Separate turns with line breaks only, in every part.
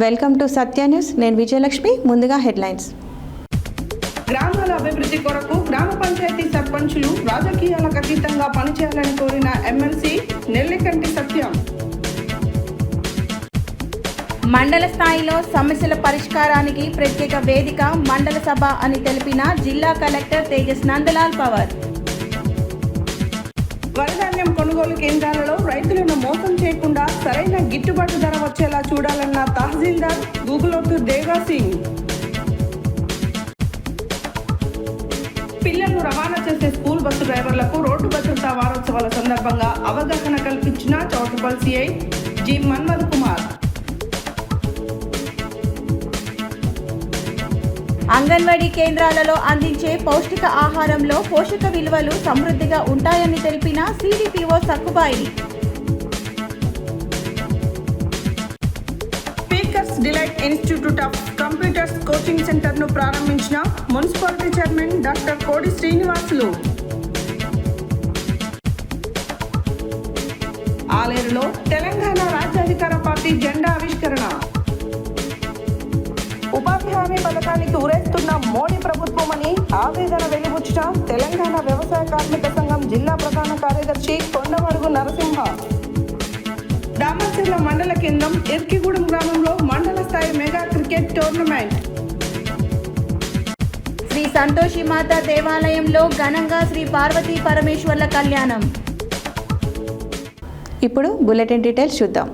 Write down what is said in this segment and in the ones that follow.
Welcome to Satya news. నేను విజయలక్ష్మి. ముందుగా headlines.
గ్రామాల అభివృద్ధి కొరకు గ్రామ పంచాయతీ సర్పంచులు రాజకీయాలకు అతీతంగా పనిచేయాలని కోరిన ఎమ్మెల్సీ నెల్లికంటి సత్యం.
మండల స్థాయిలో సమస్యల పరిష్కారానికి ప్రత్యేక వేదిక మండల సభ అని తెలిపిన జిల్లా కలెక్టర్ తేజస్ నందలాల్ పవర్.
వరిధాన్యం కొనుగోలు కేంద్రాలలో రైతులను మోసం చేయకుండా సరైన గిట్టుబాటు ధర వచ్చేలా చూడాలన్న తహసీల్దార్ గూగులోతు దేవాసింగ్. పిల్లలను రవాణా చేసే స్కూల్ బస్సు డ్రైవర్లకు రోడ్డు భద్రతా వారోత్సవాల సందర్భంగా అవగాహన కల్పించిన చౌటుపల్ సిఐ జి మన్మధ్ కుమార్.
అంగన్వాడీ కేంద్రాలలో అందించే పౌష్టిక ఆహారంలో పోషక విలువలు సమృద్ధిగా ఉంటాయని తెలిపిన CDPO Sakkubai.
Speakers delight institute of computers coaching సెంటర్ను ప్రారంభించిన municipality chairman doctor Kodi Srinivasulu. ఆలేరులో Telangana రాజ్యాధికార పార్టీ జెండా ఆవిష్కరణ. ఉపాధి హామీ పథకానికి ఊరేస్తున్న మోడీ ప్రభుత్వమని ఆవేదన వెలిబుచ్చిన తెలంగాణ వ్యవసాయ కార్మిక సంఘం జిల్లా ప్రధాన కార్యదర్శి కొండమడుగు నరసింహ. దామర్చెర్ల మండల కేంద్రం ఇర్కిగూడెం గ్రామంలో మండల స్థాయి mega cricket tournament.
Shri Santoshi Mata దేవాలయంలో ఘనంగా శ్రీ పార్వతీ పరమేశ్వర్ల కళ్యాణం.
ఇప్పుడు బులెటిన్ డీటెయిల్స్ చూద్దాం.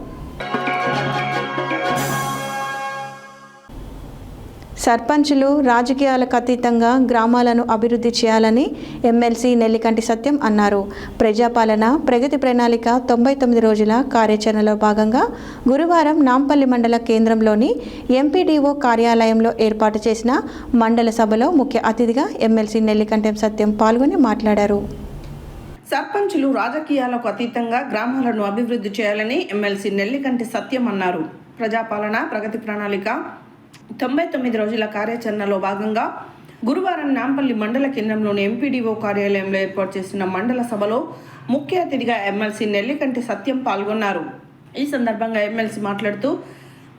సర్పంచులు రాజకీయాలకు అతీతంగా గ్రామాలను అభివృద్ధి చేయాలని ఎమ్మెల్సీ నెల్లికంటి సత్యం అన్నారు. ప్రజాపాలన ప్రగతి ప్రణాళిక 99 రోజుల కార్యాచరణలో భాగంగా గురువారం నాంపల్లి మండల కేంద్రంలోని ఎంపీడీఓ కార్యాలయంలో ఏర్పాటు చేసిన మండల సభలో ముఖ్య అతిథిగా ఎమ్మెల్సీ నెల్లికంటి సత్యం పాల్గొని మాట్లాడారు.
సర్పంచులు రాజకీయాలకు అతీతంగా గ్రామాలను అభివృద్ధి చేయాలని ఎమ్మెల్సీ నెల్లికంటి సత్యం అన్నారు. ప్రజాపాలన ప్రగతి ప్రణాళిక 99 రోజుల కార్యాచరణలో భాగంగా గురువారం నాంపల్లి మండల కేంద్రంలోని ఎంపీడీఓ కార్యాలయంలో ఏర్పాటు చేసిన మండల సభలో ముఖ్య అతిథిగా ఎమ్మెల్సీ నెల్లికంటి సత్యం పాల్గొన్నారు. ఈ సందర్భంగా ఎమ్మెల్సీ మాట్లాడుతూ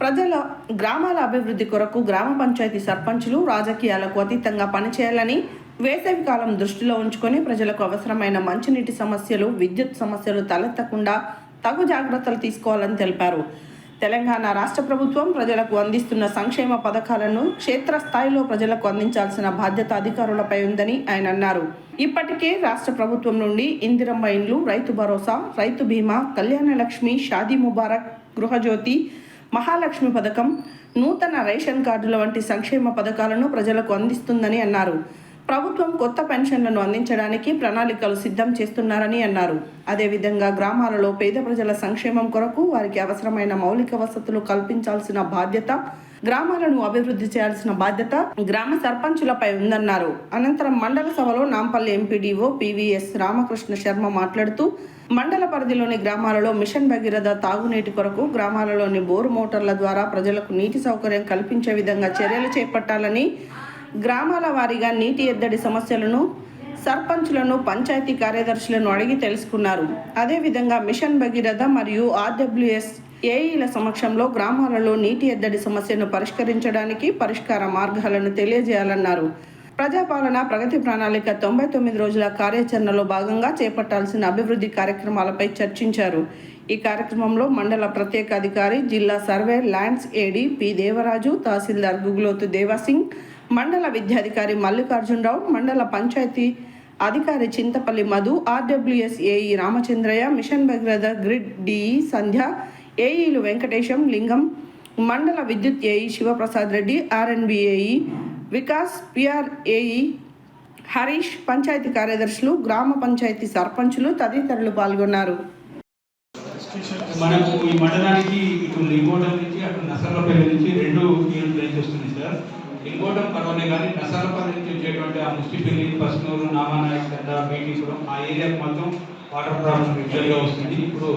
ప్రజల గ్రామాల అభివృద్ధి కొరకు గ్రామ పంచాయతీ సర్పంచులు రాజకీయాలకు అతీతంగా పనిచేయాలని, వేసవి కాలం దృష్టిలో ఉంచుకొని ప్రజలకు అవసరమైన మంచినీటి సమస్యలు, విద్యుత్ సమస్యలు తలెత్తకుండా తగు జాగ్రత్తలు తీసుకోవాలని తెలిపారు. తెలంగాణ రాష్ట్ర ప్రభుత్వం ప్రజలకు అందిస్తున్న సంక్షేమ పథకాలను క్షేత్రస్థాయిలో ప్రజలకు అందించాల్సిన బాధ్యత అధికారులపై ఉందని ఆయన అన్నారు. ఇప్పటికే రాష్ట్ర ప్రభుత్వం నుండి ఇందిరమ్మ ఇండ్లు, రైతు భరోసా, రైతు బీమా, కళ్యాణ లక్ష్మి, షాదీ ముబారక్, గృహజ్యోతి, మహాలక్ష్మి పథకం, నూతన రేషన్ కార్డుల వంటి సంక్షేమ పథకాలను ప్రజలకు అందిస్తుందని అన్నారు. ప్రభుత్వం కొత్త పెన్షన్లను అందించడానికి ప్రణాళికలు సిద్ధం చేస్తున్నారని అన్నారు. అదేవిధంగా గ్రామాలలో పేద ప్రజల సంక్షేమం కొరకు వారికి అవసరమైన మౌలిక వసతులు కల్పించాల్సిన బాధ్యత, గ్రామాలను అభివృద్ధి చేయాల్సిన బాధ్యత గ్రామ సర్పంచులపై ఉందన్నారు. అనంతరం మండల సభలో నాంపల్లి ఎంపీడీఓ పివిఎస్ రామకృష్ణ శర్మ మాట్లాడుతూ మండల పరిధిలోని గ్రామాలలో మిషన్ భగీరథ తాగునీటి కొరకు గ్రామాలలోని బోరు మోటార్ల ద్వారా ప్రజలకు నీటి సౌకర్యం కల్పించే విధంగా చర్యలు చేపట్టాలని, గ్రామాల వారీగా నీటి ఎద్దడి సమస్యలను సర్పంచులను, పంచాయతీ కార్యదర్శులను అడిగి తెలుసుకున్నారు. అదేవిధంగా మిషన్ భగీరథ మరియు ఆర్డబ్ల్యూఎస్ ఏఈల సమక్షంలో గ్రామాలలో నీటి ఎద్దడి సమస్యను పరిష్కరించడానికి పరిష్కార మార్గాలను తెలియజేయాలన్నారు. ప్రజాపాలన ప్రగతి ప్రణాళిక 99 రోజుల కార్యాచరణలో భాగంగా చేపట్టాల్సిన అభివృద్ధి కార్యక్రమాలపై చర్చించారు. ఈ కార్యక్రమంలో మండల ప్రత్యేక అధికారి, జిల్లా survey lands AD P Devaraju, tahsildar Gugulothu Devasingh, మండల విద్యాధికారి మల్లికార్జునరావు, మండల పంచాయతీ అధికారి Chintapalli Madhu, RWS AE Ramachandraiah, mission Bhagiratha grid DE Sandhya, ఏఈలు వెంకటేశం, లింగం, మండల విద్యుత్ AE Sivaprasad Reddy, RNB AE Vikas, PR AE Harish, panchayati కార్యదర్శులు, గ్రామ పంచాయతీ సర్పంచులు తదితరులు పాల్గొన్నారు.
మనకు ఈ మండలానికి ఇటు లింగోటం నుంచి అటు నసర్లపల్లి నుంచి 2 ప్లేస్ వస్తుంది సార్. లింగోటం పర్వాలే కానీ నసర్లపల్లి నుంచి వచ్చేటువంటి ఆ ముస్టిపల్లి, పస్నూరు, నామానాయక్, గడ్డ, బీటీపురం ఆ ఏరియాకు మొత్తం వాటర్ ప్రాబ్లం రెగ్యులర్గా వస్తుంది. ఇప్పుడు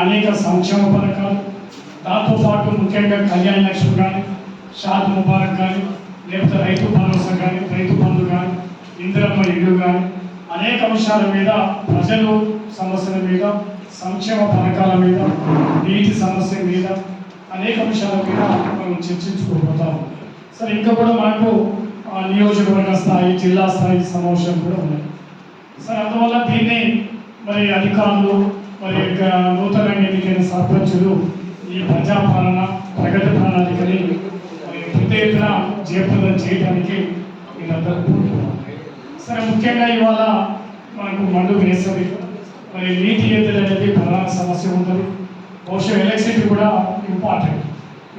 అనేక సంక్షేమ పథకాలు, దాంతోపాటు ముఖ్యంగా కళ్యాణ లక్ష్మి కానీ, షాద్ ముబారక్ కానీ, లేకపోతే రైతు భరోసా కానీ, రైతు బంధు కానీ, ఇందిరమ్మ ఇల్లు కానీ, అనేక అంశాల మీద, ప్రజలు సమస్యల మీద, సంక్షేమ పథకాల మీద, నీటి సమస్య మీద, అనేక అంశాల మీద మనం చర్చించుకోబోతాం. సరే, ఇంకా కూడా మనకు నియోజకవర్గ స్థాయి, జిల్లా స్థాయి సమావేశాలు కూడా ఉన్నాయి. సరే, అందువల్ల దీన్ని మరి అధికారులు, మరి నూతనంగా ఎన్నికైన సర్పంచులు ఈ ప్రజాపాలన ప్రగతి ప్రణాళికని పెద్ద ఎత్తున జయప్రదం చేయడానికి వీళ్ళందరూ కోరుతున్నారు. సరే, ముఖ్యంగా ఇవాళ మనకు మండు వేసవి, మరి నీటి ఎద్దడి అనేది ప్రధాన సమస్య ఉంటుంది. బహుశా ఎలక్ట్రిసిటీ కూడా ఇంపార్టెంట్.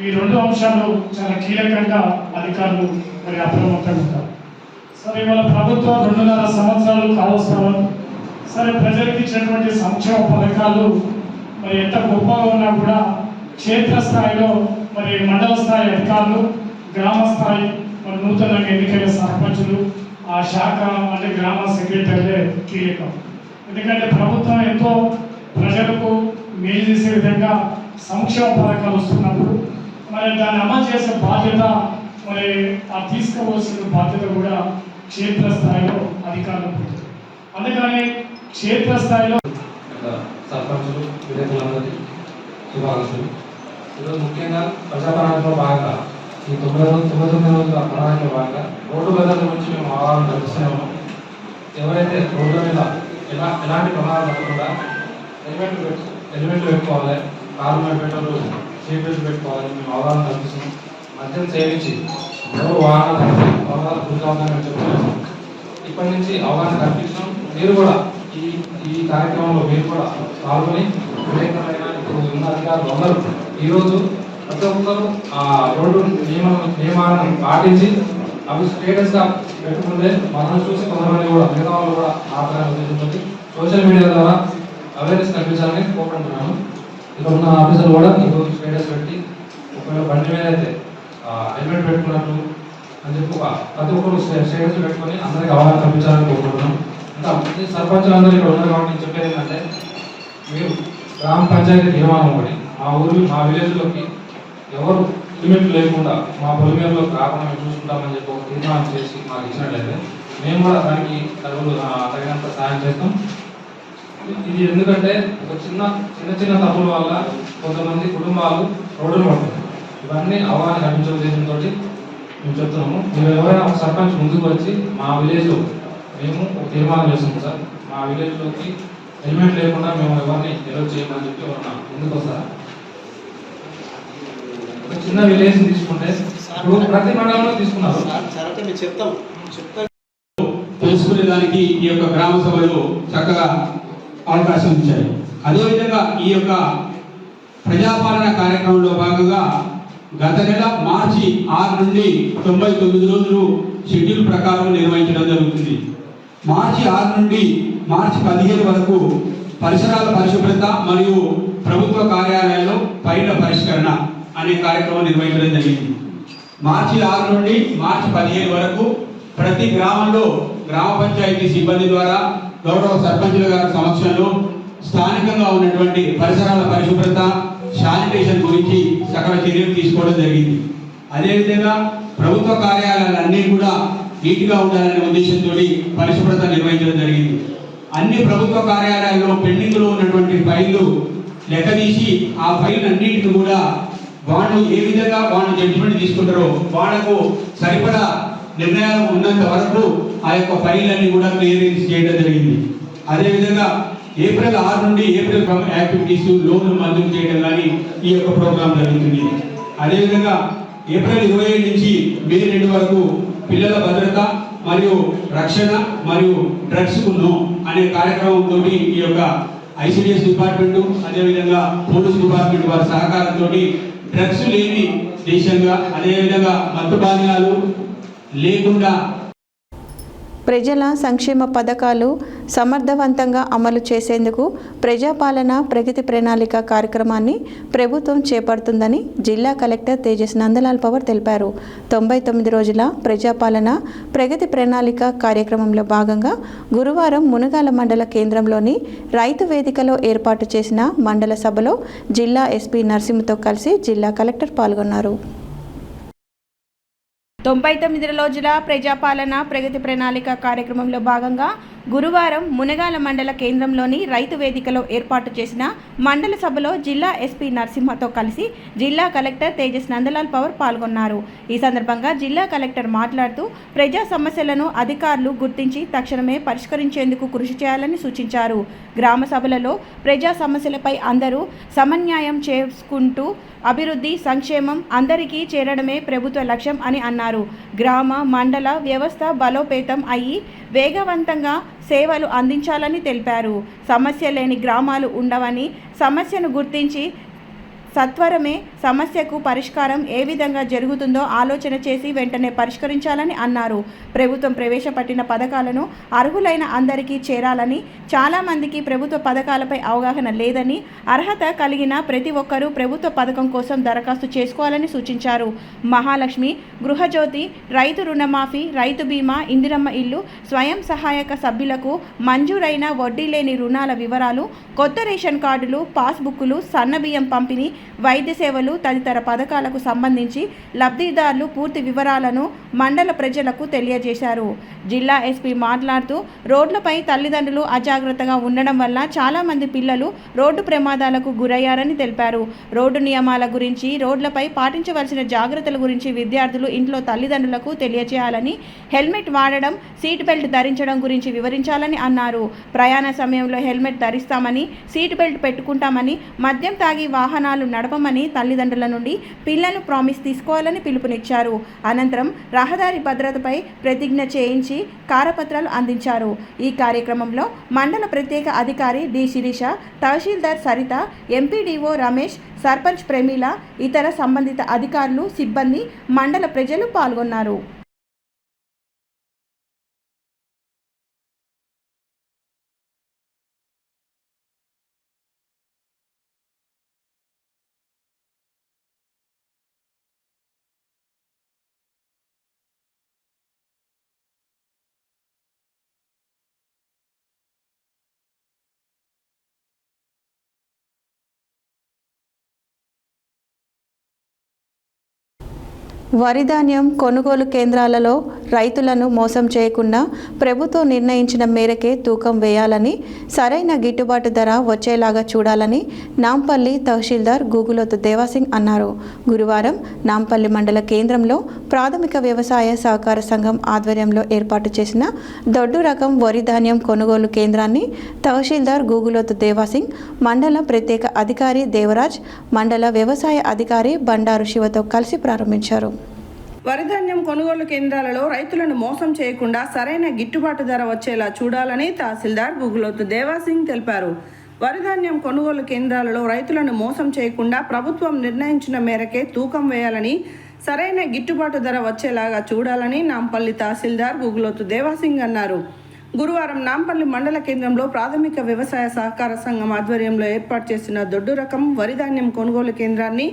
ఈ రెండు అంశాలు చాలా కీలకంగా అధికారులు మరి అప్రమత్తంగా ఉంటారు. సరే, ఇవాళ ప్రభుత్వం 2.5 సంవత్సరాలు కావస్తున్నారు. సరే, ప్రజలకు ఇచ్చినటువంటి సంక్షేమ పథకాలు మరి ఎంత గొప్పగా ఉన్నా కూడా క్షేత్రస్థాయిలో మరి మండల స్థాయి అధికారులు, గ్రామ స్థాయి మరి నూతనంగా ఎన్నికైన సర్పంచులు, ఆ శాఖ అంటే గ్రామ సెక్రటరీలే కీలకం. ఎందుకంటే ప్రభుత్వం ఎంతో ప్రజలకు మేలు చేసే విధంగా సంక్షేమ పథకాలు వస్తున్నప్పుడు మరి దాన్ని అమలు చేసే బాధ్యత, మరి ఆ తీసుకోవాల్సిన బాధ్యత కూడా క్షేత్రస్థాయిలో అధికారులకు ఉంటుంది. అందుకని క్షేత్రస్థాయిలో
సర్పంచులు, విలేకరులందరికీ శుభాకాంక్షలు. ఈరోజు ముఖ్యంగా ప్రజాప్రణాళికలో భాగంగా ఈ 99 రోజుల ప్రణాళికలో భాగంగా రోడ్డు భద్రత గురించి మేము అవగాహన కల్పిస్తూనే ఉన్నాం. ఎవరైతే రోడ్ల మీద ఎలాంటి ప్రమాదాలు జరగకుండా హెల్మెట్లు పెట్టుకోవాలి, కారు మీద పెట్రోల్ సీట్ బెల్ట్ పెట్టుకోవాలని మేము అవగాహన కల్పిస్తున్నాం. మద్యం సేవించి ఎవరు వాహనాలు గురికావద్దని చెప్తున్నాము. ఇప్పటి నుంచి అవగాహన కల్పించడం, మీరు కూడా ఈ కార్యక్రమంలో మీరు కూడా పాల్గొని విలేకరులైన ఇప్పుడు ఉన్న అధికారులు అందరూ ఈరోజు ప్రతి ఒక్కరు ఆ రోడ్డు నియమాలను పాటించి అవి స్టేటస్గా పెట్టుకుంటే మనల్ని చూసి కొంతమంది కూడా మిగతా వాళ్ళు కూడా ఆపడానికి ఉద్దేశించి సోషల్ మీడియా ద్వారా అవేర్నెస్ కల్పించాలని కోరుకుంటున్నాను. ఇక్కడ ఉన్న ఆఫీసర్లు కూడా ఈరోజు స్టేటస్ పెట్టి ఒకవేళ బండి మీద అయితే హెల్మెట్ పెట్టుకున్నట్టు అని చెప్పి ప్రతి ఒక్కరు స్టేటస్ పెట్టుకొని అందరికీ అవగాహన కల్పించాలని కోరుకుంటున్నాం. ఇంకా సర్పంచులందరూ ఇక్కడ ఉన్నారు కాబట్టి నేను చెప్పేది ఏంటంటే, మీరు గ్రామ పంచాయతీ తీర్మానం ఒకటి మా విలేజ్లోకి ఎవరు లిమిట్ లేకుండా మా పొలిమేరలోకి రాకుండా మేము చూసుకుంటామని చెప్పి ఒక తీర్మానం చేసి మాకు ఇచ్చినట్లయితే మేము కూడా దానికి తగినంత సాయం చేస్తాం. ఇది ఎందుకంటే ఒక చిన్న తప్పుల వల్ల కొంతమంది కుటుంబాలు రోడ్డును పడుతుంది. ఇవన్నీ అవగాహన కల్పించే ఉద్దేశంతో మేము చెప్తున్నాము. మీరు ఎవరైనా ఒక సర్పంచ్ ముందుకు వచ్చి మా విలేజ్లో మేము ఒక తీర్మానం చేస్తున్నాం సార్, మా విలేజ్లోకి హెల్మెట్ లేకుండా మేము ఎవరిని ఎలో చేయమని చెప్పి ఎవరన్నా ముందుకు వస్తారా? ఒక చిన్న విలేజ్ తీసుకుంటే ప్రతి మండలంలో తీసుకున్నారు.
తెలుసుకునే దానికి ఈ యొక్క గ్రామ సభలు చక్కగా అవకాశం ఇచ్చాయి. అదేవిధంగా ఈ యొక్క ప్రజాపాలన కార్యక్రమంలో భాగంగా గత నెల మార్చి 6 నుండి 99 రోజులు షెడ్యూల్ ప్రకారం నిర్వహించడం జరుగుతుంది. మార్చి 6 నుండి మార్చి 15 వరకు పరిసరాల పరిశుభ్రత మరియు ప్రభుత్వ కార్యాలయాల్లో ఫైళ్ల పరిష్కరణ అనే కార్యక్రమం నిర్వహించడం జరిగింది. మార్చి 6 నుండి మార్చి 15 వరకు ప్రతి గ్రామంలో గ్రామ పంచాయతీ సిబ్బంది ద్వారా గౌరవ సర్పంచుల గారి సమక్షంలో స్థానికంగా ఉన్నటువంటి పరిసరాల పరిశుభ్రత, శానిటేషన్ గురించి సకల చర్యలు తీసుకోవడం జరిగింది. అదేవిధంగా ప్రభుత్వ కార్యాలయాలన్నీ కూడా నీట్గా ఉండాలనే ఉద్దేశంతో పరిశుభ్రత నిర్వహించడం జరిగింది. అన్ని ప్రభుత్వ కార్యాలయాల్లో పెండింగ్లో ఉన్నటువంటి ఫైళ్లు లెక్కదీసి ఆ ఫైల్ అన్నింటిని కూడా వాళ్ళు ఏ విధంగా వాళ్ళు జడ్జిమెంట్ తీసుకుంటారో వాళ్లకు సరిపడా నిర్ణయాలు ఉన్నంత వరకు ఆ యొక్క ఫైళ్ళన్నీ కూడా క్లియరెన్స్ చేయడం జరిగింది. అదేవిధంగా ఏప్రిల్ 6 నుండి ఏప్రిల్ యాక్టివిటీస్ లోన్లు మంజూరు చేయడం కానీ ఈ యొక్క ప్రోగ్రాం జరుగుతుంది. అదేవిధంగా ఏప్రిల్ 27 నుంచి మే 2 వరకు పిల్లల భద్రత మరియు రక్షణ మరియు డ్రగ్స్కు నో అనే కార్యక్రమంతో ఈ యొక్క ఐసిడిఎస్ డిపార్ట్మెంటు అదేవిధంగా పోలీస్ డిపార్ట్మెంట్ వారి సహకారంతో డ్రగ్స్ లేని దేశంగా, అదేవిధంగా మత్తు పానీయాలు లేకుండా
ప్రజల సంక్షేమ పథకాలు సమర్థవంతంగా అమలు చేసేందుకు ప్రజాపాలన ప్రగతి ప్రణాళిక కార్యక్రమాన్ని ప్రభుత్వం చేపడుతుందని జిల్లా కలెక్టర్ తేజస్ నందలాల్ పవర్ తెలిపారు. 99 రోజుల ప్రజాపాలన ప్రగతి ప్రణాళిక కార్యక్రమంలో భాగంగా గురువారం మునగాల మండల కేంద్రంలోని రైతు వేదికలో ఏర్పాటు చేసిన మండల సభలో జిల్లా ఎస్పీ నరసింహతో కలిసి జిల్లా కలెక్టర్ పాల్గొన్నారు.
99 రోజుల ప్రజాపాలన ప్రగతి ప్రణాళిక కార్యక్రమంలో భాగంగా గురువారం మునగాల మండల కేంద్రంలోని రైతు వేదికలో ఏర్పాటు చేసిన మండల సభలో జిల్లా ఎస్పీ నరసింహతో కలిసి జిల్లా కలెక్టర్ తేజస్ నందలాల్ పవర్ పాల్గొన్నారు. ఈ సందర్భంగా జిల్లా కలెక్టర్ మాట్లాడుతూ ప్రజా సమస్యలను అధికారులు గుర్తించి తక్షణమే పరిష్కరించేందుకు కృషి చేయాలని సూచించారు. గ్రామ సభలలో ప్రజా సమస్యలపై అందరూ సమన్వయం చేసుకుంటూ అభివృద్ధి సంక్షేమం అందరికీ చేరడమే ప్రభుత్వ లక్ష్యం అని అన్నారు. గ్రామ మండల వ్యవస్థ బలోపేతం అయ్యి వేగవంతంగా సేవలు అందించాలని తెలిపారు. సమస్య లేని గ్రామాలు ఉండవని, సమస్యను గుర్తించి సత్వరమే సమస్యకు పరిష్కారం ఏ విధంగా జరుగుతుందో ఆలోచన చేసి వెంటనే పరిష్కరించాలని అన్నారు. ప్రభుత్వం ప్రవేశపెట్టిన పథకాలను అర్హులైన అందరికీ చేరాలని, చాలామందికి ప్రభుత్వ పథకాలపై అవగాహన లేదని, అర్హత కలిగిన ప్రతి ఒక్కరూ ప్రభుత్వ పథకం కోసం దరఖాస్తు చేసుకోవాలని సూచించారు. మహాలక్ష్మి, గృహజ్యోతి, రైతు రుణమాఫీ, రైతు బీమా, ఇందిరమ్మ ఇల్లు, స్వయం సహాయక సభ్యులకు మంజూరైన వడ్డీ లేని రుణాల వివరాలు, కొత్త రేషన్ కార్డులు, పాస్బుక్లు, సన్నబియ్యం పంపిణీ, వైద్య సేవలు తదితర పథకాలకు సంబంధించి లబ్ధిదారులు పూర్తి వివరాలను మండల ప్రజలకు తెలియజేశారు. జిల్లా ఎస్పీ మాట్లాడుతూ రోడ్లపై తల్లిదండ్రులు అజాగ్రత్తగా ఉండడం వల్ల చాలామంది పిల్లలు రోడ్డు ప్రమాదాలకు గురయ్యారని తెలిపారు. రోడ్డు నియమాల గురించి, రోడ్లపై పాటించవలసిన జాగ్రత్తల గురించి విద్యార్థులు ఇంట్లో తల్లిదండ్రులకు తెలియజేయాలని, హెల్మెట్ వాడడం, సీట్ బెల్ట్ ధరించడం గురించి వివరించాలని అన్నారు. ప్రయాణ సమయంలో హెల్మెట్ ధరిస్తామని, సీట్ బెల్ట్ పెట్టుకుంటామని, మద్యం తాగి వాహనాలు నడపమని తల్లిదండ్రుల నుండి పిల్లలు ప్రామిస్ తీసుకోవాలని పిలుపునిచ్చారు. అనంతరం రహదారి భద్రతపై ప్రతిజ్ఞ చేయించి కారపత్రాలు అందించారు. ఈ కార్యక్రమంలో మండల ప్రత్యేక అధికారి డి శిరీష, తహసీల్దార్ సరిత, ఎంపీడీఓ రమేష్, సర్పంచ్ ప్రమీల, ఇతర సంబంధిత అధికారులు, సిబ్బంది, మండల ప్రజలు పాల్గొన్నారు.
వరి ధాన్యం కొనుగోలు కేంద్రాలలో రైతులను మోసం చేయకుండా ప్రభుత్వం నిర్ణయించిన మేరకే తూకం వేయాలని, సరైన గిట్టుబాటు ధర వచ్చేలాగా చూడాలని నాంపల్లి తహసీల్దార్ గూగులోతు దేవాసింగ్ అన్నారు. గురువారం నాంపల్లి మండల కేంద్రంలో ప్రాథమిక వ్యవసాయ సహకార సంఘం ఆధ్వర్యంలో ఏర్పాటు చేసిన దొడ్డు రకం వరి ధాన్యం కొనుగోలు కేంద్రాన్ని తహసీల్దార్ గూగులోతు దేవాసింగ్, మండల ప్రత్యేక అధికారి దేవరాజ్, మండల వ్యవసాయ అధికారి బండారు శివతో కలిసి ప్రారంభించారు.
వరిధాన్యం కొనుగోలు కేంద్రాలలో రైతులను మోసం చేయకుండా సరైన గిట్టుబాటు ధర వచ్చేలా చూడాలని తహసీల్దార్ గూగులోతు దేవాసింగ్ తెలిపారు. వరిధాన్యం కొనుగోలు కేంద్రాలలో రైతులను మోసం చేయకుండా ప్రభుత్వం నిర్ణయించిన మేరకే తూకం వేయాలని, సరైన గిట్టుబాటు ధర వచ్చేలాగా చూడాలని నాంపల్లి తహసీల్దార్ గూగులోతు దేవాసింగ్ అన్నారు. గురువారం నాంపల్లి మండల కేంద్రంలో ప్రాథమిక వ్యవసాయ సహకార సంఘం ఆధ్వర్యంలో ఏర్పాటు చేసిన దొడ్డు రకం వరిధాన్యం కొనుగోలు కేంద్రాన్ని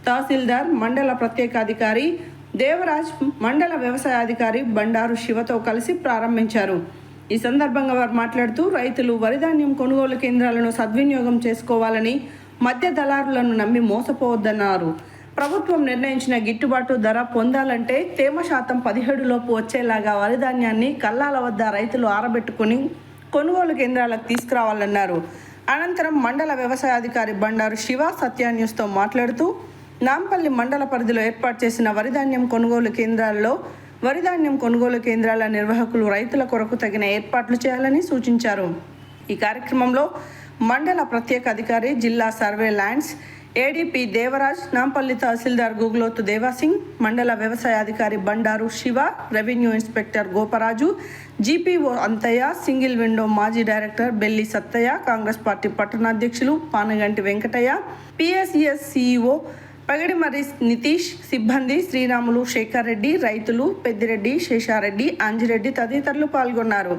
తహసీల్దార్, మండల ప్రత్యేక అధికారి దేవరాజ్, మండల వ్యవసాయ అధికారి బండారు శివతో కలిసి ప్రారంభించారు. ఈ సందర్భంగా వారు మాట్లాడుతూ రైతులు వరిధాన్యం కొనుగోలు కేంద్రాలను సద్వినియోగం చేసుకోవాలని, మధ్య దళారులను నమ్మి మోసపోవద్దన్నారు. ప్రభుత్వం నిర్ణయించిన గిట్టుబాటు ధర పొందాలంటే తేమ శాతం 17 లోపు వచ్చేలాగా వరిధాన్యాన్ని కల్లాల వద్ద రైతులు ఆరబెట్టుకుని కొనుగోలు కేంద్రాలకు తీసుకురావాలన్నారు. అనంతరం మండల వ్యవసాయ అధికారి బండారు శివ సత్య న్యూస్తో మాట్లాడుతూ నాంపల్లి మండల పరిధిలో ఏర్పాటు చేసిన వరిధాన్యం కొనుగోలు కేంద్రాల్లో వరిధాన్యం కొనుగోలు కేంద్రాల నిర్వాహకులు రైతుల కొరకు తగిన ఏర్పాట్లు చేయాలని సూచించారు. ఈ కార్యక్రమంలో మండల ప్రత్యేక అధికారి, జిల్లా survey lands ADP Devaraj, Nampally tahsildar Gugulothu Devasingh, మండల వ్యవసాయ అధికారి Bandaru Shiva, revenue inspector Goparaju, GPO Anthaiah, single window మాజీ డైరెక్టర్ బెల్లి సత్తయ్య, కాంగ్రెస్ పార్టీ పట్టణాధ్యక్షులు పానగంటి వెంకటయ్య, పిఎస్ఈఎస్ సిఇఓ పగడిమర్రి నితీష్, సిబ్బంది శ్రీరాములు, శేఖర్ రెడ్డి, రైతులు పెద్దిరెడ్డి, శేషారెడ్డి, అంజిరెడ్డి తదితరులు పాల్గొన్నారు.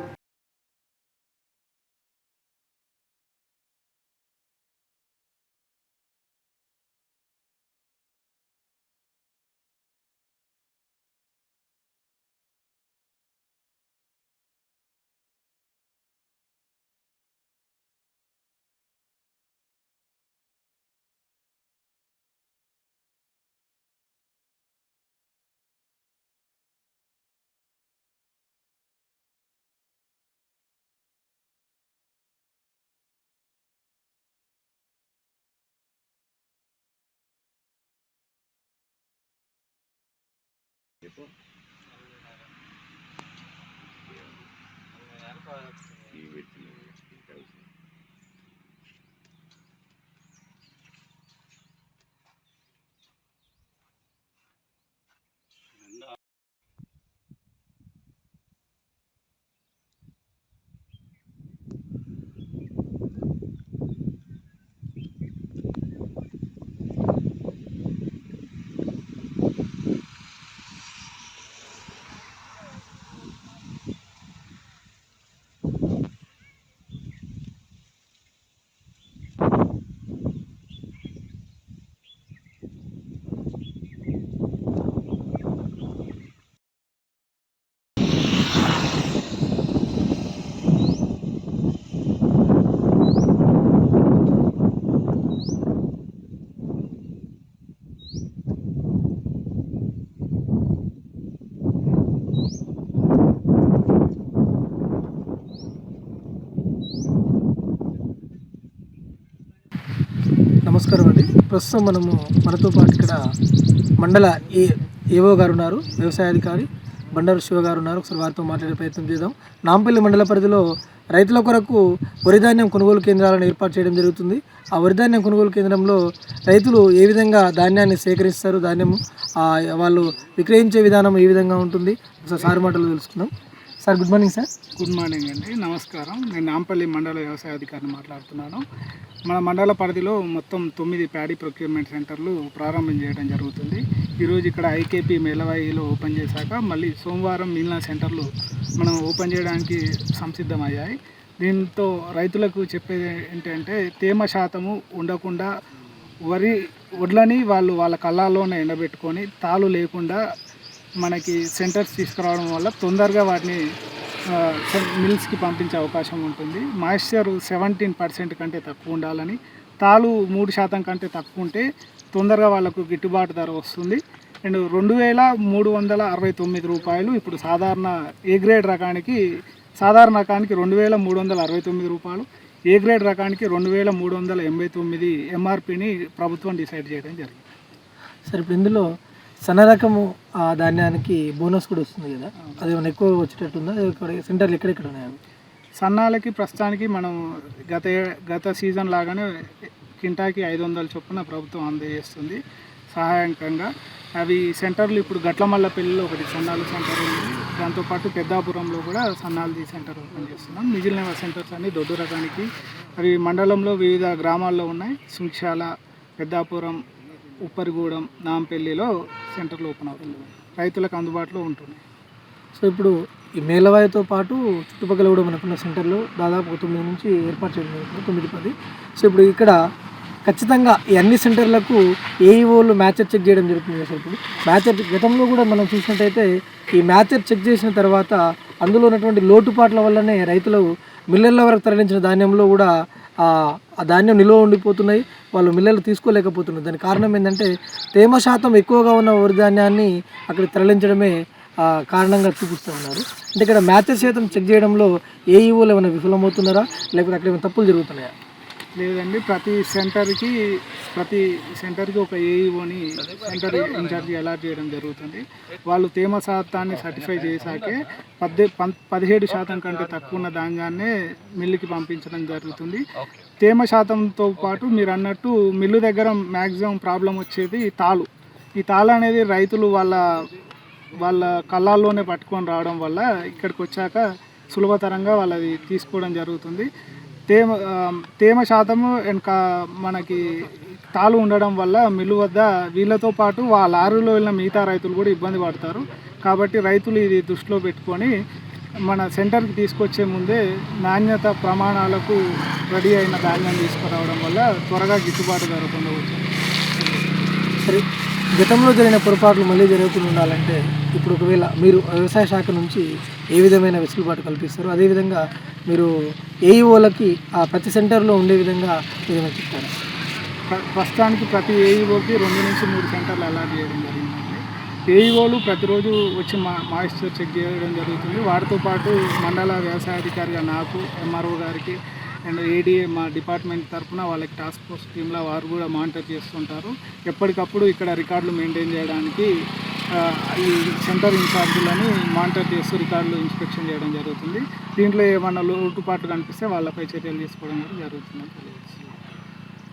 నమస్కారం అండి. ప్రస్తుతం మనతో పాటు ఇక్కడ మండల ఏవో గారు ఉన్నారు, వ్యవసాయాధికారి బండారు శివ గారు ఉన్నారు. ఒకసారి వారితో మాట్లాడే ప్రయత్నం చేద్దాం. నాంపల్లి మండల పరిధిలో రైతుల కొరకు వరిధాన్యం కొనుగోలు కేంద్రాలను ఏర్పాటు చేయడం జరుగుతుంది. ఆ వరిధాన్యం కొనుగోలు కేంద్రంలో రైతులు ఏ విధంగా ధాన్యాన్ని సేకరిస్తారు, ధాన్యం వాళ్ళు విక్రయించే విధానం ఏ విధంగా ఉంటుంది, ఒకసారి సార్ మాటలు తెలుసుకుందాం. Sir good morning. Sir
good morning అండి, నమస్కారం. నేను నాంపల్లి మండల వ్యవసాయ అధికారిని మాట్లాడుతున్నాను. మన మండల పరిధిలో మొత్తం 9 ప్యాడీ ప్రొక్యూర్మెంట్ సెంటర్లు ప్రారంభం చేయడం జరుగుతుంది. ఈరోజు ఇక్కడ ఐకేపీ మేలవాయిలో ఓపెన్ చేశాక మళ్ళీ సోమవారం మిగిలిన సెంటర్లు మనం ఓపెన్ చేయడానికి సంసిద్ధమయ్యాయి. దీంతో రైతులకు చెప్పేది ఏంటంటే తేమ శాతము ఉండకుండా వడ్లని వాళ్ళ కళ్ళాల్లోనే ఎండబెట్టుకొని తాళ్ళు లేకుండా మనకి సెంటర్స్ తీసుకురావడం వల్ల తొందరగా వాటిని మిల్స్కి పంపించే అవకాశం ఉంటుంది. మాయిశ్చర్ 17% కంటే తక్కువ ఉండాలని, తాలు 3% కంటే తక్కువ ఉంటే తొందరగా వాళ్ళకు గిట్టుబాటు ధర వస్తుంది. అండ్ 2369 రూపాయలు ఇప్పుడు ఏ గ్రేడ్ రకానికి 2369 రూపాయలు, ఏ గ్రేడ్ రకానికి 2389 ఎంఆర్పిని ప్రభుత్వం డిసైడ్ చేయడం జరిగింది.
సార్ ఇప్పుడు ఇందులో సన్న రకము ధాన్యానికి బోనస్ కూడా వస్తుంది కదా, అది ఏమైనా ఎక్కువ వచ్చేటట్టుందా? సెంటర్లు ఎక్కడెక్కడ ఉన్నాయి?
సన్నాలకి ప్రస్తుతానికి మనం గత సీజన్ లాగానే కింటాకి 500 చొప్పున ప్రభుత్వం అందజేస్తుంది సహాయకంగా. అవి సెంటర్లు ఇప్పుడు గట్లమల్లపల్లిలో ఒకటి సన్నాలు సెంటర్ ఉంది, దాంతోపాటు పెద్దాపురంలో కూడా సన్నాలది సెంటర్ ఓపెన్ చేస్తున్నాం. మిగిలిన సెంటర్స్ అన్ని దొడ్డు రకానికి అవి మండలంలో వివిధ గ్రామాల్లో ఉన్నాయి. సుంక్షాల, పెద్దాపురం, ఉప్పరిగూడెం, నాంపల్లిలో సెంటర్లు ఓపెన్ అవుతుంది, రైతులకు అందుబాటులో ఉంటుంది.
సో ఇప్పుడు ఈ మేలవాయితో పాటు చుట్టుపక్కల కూడా మనకున్న సెంటర్లు దాదాపు 9 నుంచి ఏర్పాటు చేయడం జరుగుతుంది, 9-10. సో ఇప్పుడు ఇక్కడ ఖచ్చితంగా ఈ అన్ని సెంటర్లకు ఏఈఓలు మ్యాచర్ చెక్ చేయడం జరుగుతుంది కదా. ఇప్పుడు మ్యాచర్ గతంలో కూడా మనం చూసినట్టయితే ఈ మ్యాచర్ చెక్ చేసిన తర్వాత అందులో ఉన్నటువంటి లోటుపాట్ల వల్లనే రైతులు మిల్లర్ల వరకు తరలించిన ధాన్యంలో కూడా ఆ ధాన్యం నిల్వ ఉండిపోతున్నాయి, వాళ్ళు మిల్లర్లు తీసుకోలేకపోతున్నారు. దానికి కారణం ఏంటంటే తేమ శాతం ఎక్కువగా ఉన్న వరి ధాన్యాన్ని అక్కడ తరలించడమే కారణంగా చూపిస్తూ ఉన్నారు. అంటే ఇక్కడ మ్యాచర్ శాతం చెక్ చేయడంలో ఏఈఓలు ఏమైనా విఫలమవుతున్నారా, లేకపోతే అక్కడ ఏమైనా తప్పులు జరుగుతున్నాయా?
లేదండి, ప్రతి సెంటర్కి ఒక ఏఈఓని సెంటర్ ఇన్ఛార్జి అలాట్ చేయడం జరుగుతుంది. వాళ్ళు తేమ శాతాన్ని సర్టిఫై చేశాకే 17% కంటే తక్కువ ఉన్న ధాన్యాన్నే మిల్లుకి పంపించడం జరుగుతుంది. తేమ శాతంతో పాటు మీరు అన్నట్టు మిల్లు దగ్గర మ్యాక్సిమం ప్రాబ్లం వచ్చేది తాళు. ఈ తాళు అనేది రైతులు వాళ్ళ కళ్ళాల్లోనే పట్టుకొని రావడం వల్ల ఇక్కడికి వచ్చాక సులభతరంగా వాళ్ళది తీసుకోవడం జరుగుతుంది.
తేమ శాతము ఇంకా మనకి తాలు ఉండడం వల్ల మిల్లు వద్ద వీళ్ళతో పాటు ఆ లారీలో వెళ్ళిన మిగతా రైతులు కూడా ఇబ్బంది పడతారు. కాబట్టి రైతులు ఇది దృష్టిలో పెట్టుకొని మన సెంటర్కి తీసుకొచ్చే ముందే నాణ్యత ప్రమాణాలకు రెడీ అయిన ధాన్యం తీసుకురావడం వల్ల త్వరగా గిట్టుబాటు ధర పొందవచ్చు.
సరే, గతంలో జరిగిన పొరపాట్లు మళ్ళీ జరగకుండా ఉండాలంటే ఇప్పుడు ఒకవేళ మీరు వ్యవసాయ శాఖ నుంచి ఏ విధమైన వెసులుబాటు కల్పిస్తారు, అదేవిధంగా మీరు ఏఈఓలకి ఆ ప్రతి సెంటర్లో ఉండే విధంగా ఏదైనా చెప్తారు?
ప్రస్తుతానికి ప్రతి ఏఈఓకి 2 నుంచి 3 సెంటర్లు అలాట్ చేయడం జరిగిందండి. ఏఈఓలు ప్రతిరోజు వచ్చి మాయిశ్చర్ చెక్ చేయడం జరుగుతుంది. వాటితో పాటు మండల వ్యవసాయాధికారిగా నాకు, ఎంఆర్ఓ గారికి అండ్ ఏడీఏ మా డిపార్ట్మెంట్ తరఫున వాళ్ళకి టాస్క్ ఫోర్స్ టీంలో వారు కూడా మానిటర్ చేస్తుంటారు. ఎప్పటికప్పుడు ఇక్కడ రికార్డులు మెయింటైన్ చేయడానికి ఈ సెంటర్ ఇన్ఛార్జీలని మానిటర్ చేస్తూ రికార్డులు ఇన్స్పెక్షన్ చేయడం జరుగుతుంది. దీంట్లో ఏమన్నా లోటుపాట్లు కనిపిస్తే వాళ్ళపై చర్యలు తీసుకోవడం కూడా జరుగుతుంది.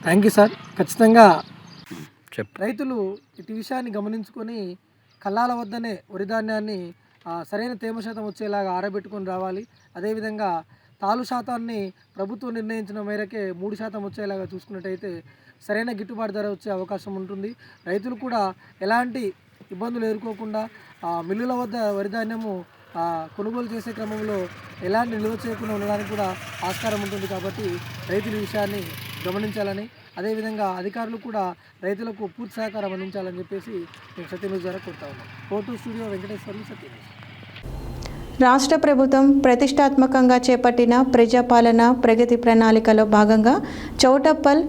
Thank you sir. ఖచ్చితంగా రైతులు ఇటు విషయాన్ని గమనించుకొని కళ్ళాల వద్దనే వరి ధాన్యాన్ని సరైన తేమ శాతం వచ్చేలాగా ఆరబెట్టుకొని రావాలి. అదేవిధంగా తాలు శాతాన్ని ప్రభుత్వం నిర్ణయించిన మేరకే 3% వచ్చేలాగా చూసుకున్నట్టయితే సరైన గిట్టుబాటు ధర వచ్చే అవకాశం ఉంటుంది. రైతులు కూడా ఎలాంటి ఇబ్బందులు ఎదుర్కోకుండా మిల్లుల వద్ద వరి ధాన్యము కొనుగోలు చేసే క్రమంలో ఎలాంటి నిల్వ చేయకుండా ఉండడానికి కూడా ఆస్కారం ఉంటుంది. కాబట్టి రైతుల విషయాన్ని గమనించాలని, అదేవిధంగా అధికారులు కూడా రైతులకు పూర్తి సహకారం అందించాలని చెప్పేసి నేను సత్యన్యూస్ ద్వారా కోరుతా ఉన్నాను. Photo studio Venkateswarlu, Satya News.
రాష్ట్ర ప్రభుత్వం ప్రతిష్టాత్మకంగా చేపట్టిన ప్రజాపాలన ప్రగతి ప్రణాళికలో భాగంగా చౌటప్పల్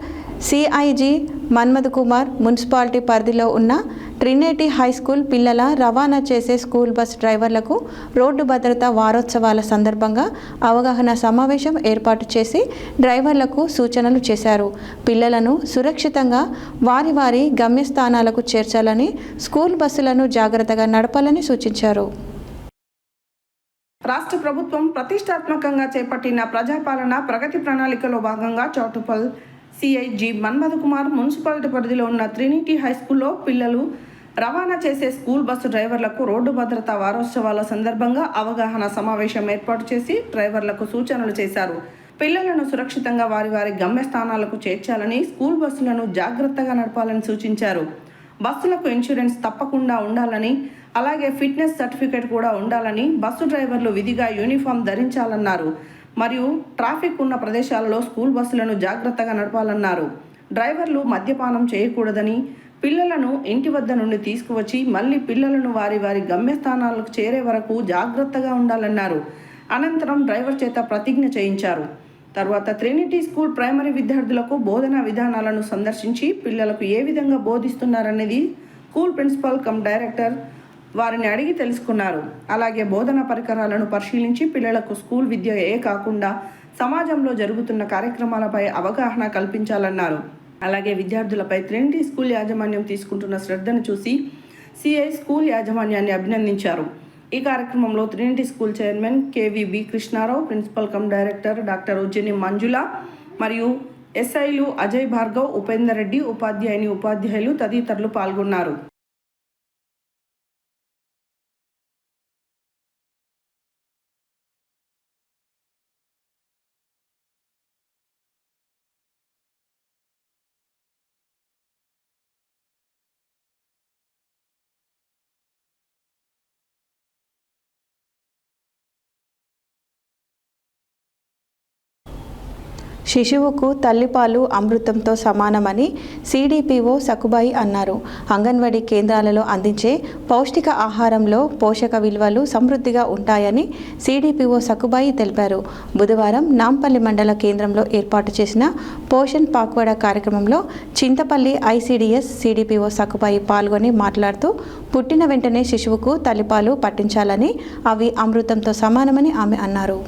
సిఐజీ మన్మథ్ కుమార్ మున్సిపాలిటీ పరిధిలో ఉన్న ట్రినిటీ హై స్కూల్ పిల్లల రవాణా చేసే స్కూల్ బస్ డ్రైవర్లకు రోడ్డు భద్రతా వారోత్సవాల సందర్భంగా అవగాహన సమావేశం ఏర్పాటు చేసి డ్రైవర్లకు సూచనలు చేశారు. పిల్లలను సురక్షితంగా వారి వారి గమ్యస్థానాలకు చేర్చాలని, స్కూల్ బస్సులను జాగ్రత్తగా నడపాలని సూచించారు.
రాష్ట్ర ప్రభుత్వం ప్రతిష్టాత్మకంగా చేపట్టిన ప్రజాపాలన ప్రగతి ప్రణాళికలో భాగంగా చౌటుపల్ సిఐజీ మన్మథ్ కుమార్ మున్సిపాలిటీ పరిధిలో ఉన్న ట్రినిటీ హై స్కూల్లో పిల్లలు రవాణా చేసే స్కూల్ బస్సు డ్రైవర్లకు రోడ్డు భద్రతా వారోత్సవాల సందర్భంగా అవగాహన సమావేశం ఏర్పాటు చేసి డ్రైవర్లకు సూచనలు చేశారు. పిల్లలను సురక్షితంగా వారి వారి గమ్యస్థానాలకు చేర్చాలని, స్కూల్ బస్సులను జాగ్రత్తగా నడపాలని సూచించారు. బస్సులకు ఇన్సూరెన్స్ తప్పకుండా ఉండాలని, అలాగే ఫిట్నెస్ సర్టిఫికేట్ కూడా ఉండాలని, బస్సు డ్రైవర్లు విధిగా యూనిఫామ్ ధరించాలన్నారు. మరియు ట్రాఫిక్ ఉన్న ప్రదేశాలలో స్కూల్ బస్సులను జాగ్రత్తగా నడపాలన్నారు. డ్రైవర్లు మద్యపానం చేయకూడదని, పిల్లలను ఇంటి వద్ద నుండి తీసుకువచ్చి మళ్ళీ పిల్లలను వారి వారి గమ్యస్థానాలకు చేరే వరకు జాగ్రత్తగా ఉండాలన్నారు. అనంతరం డ్రైవర్ చేత ప్రతిజ్ఞ చేయించారు. తర్వాత ట్రినిటీ స్కూల్ ప్రైమరీ విద్యార్థులకు బోధనా విధానాలను సందర్శించి పిల్లలకు ఏ విధంగా బోధిస్తున్నారనేది స్కూల్ ప్రిన్సిపల్ డైరెక్టర్ వారిని అడిగి తెలుసుకున్నారు. అలాగే బోధనా పరికరాలను పరిశీలించి పిల్లలకు స్కూల్ విద్య కాకుండా సమాజంలో జరుగుతున్న కార్యక్రమాలపై అవగాహన కల్పించాలన్నారు. అలాగే విద్యార్థులపై ట్రినిటీ స్కూల్ యాజమాన్యం తీసుకుంటున్న శ్రద్ధను చూసి సిఐ స్కూల్ యాజమాన్యాన్ని అభినందించారు. ఈ కార్యక్రమంలో Trinity school chairman KVB Krishnarao, principal director doctor Ujjani Manjula మరియు ఎస్ఐలు అజయ్ భార్గవ్, ఉపేందర్ రెడ్డి, ఉపాధ్యాయులు తదితరులు పాల్గొన్నారు.
శిశువుకు తల్లిపాలు అమృతంతో సమానమని సిడిపిఓ సకుబాయి అన్నారు. అంగన్వాడీ కేంద్రాలలో అందించే పౌష్టిక ఆహారంలో పోషక విలువలు సమృద్ధిగా ఉంటాయని సిడిపిఓ సకుబాయి తెలిపారు. బుధవారం నాంపల్లి మండల కేంద్రంలో ఏర్పాటు చేసిన పోషణ్ పాక్వాడా కార్యక్రమంలో చింతపల్లి ఐసిడిఎస్ సిడిపిఓ సకుబాయి పాల్గొని మాట్లాడుతూ పుట్టిన వెంటనే శిశువుకు తల్లిపాలు పట్టించాలని, అవి అమృతంతో సమానమని ఆమె అన్నారు.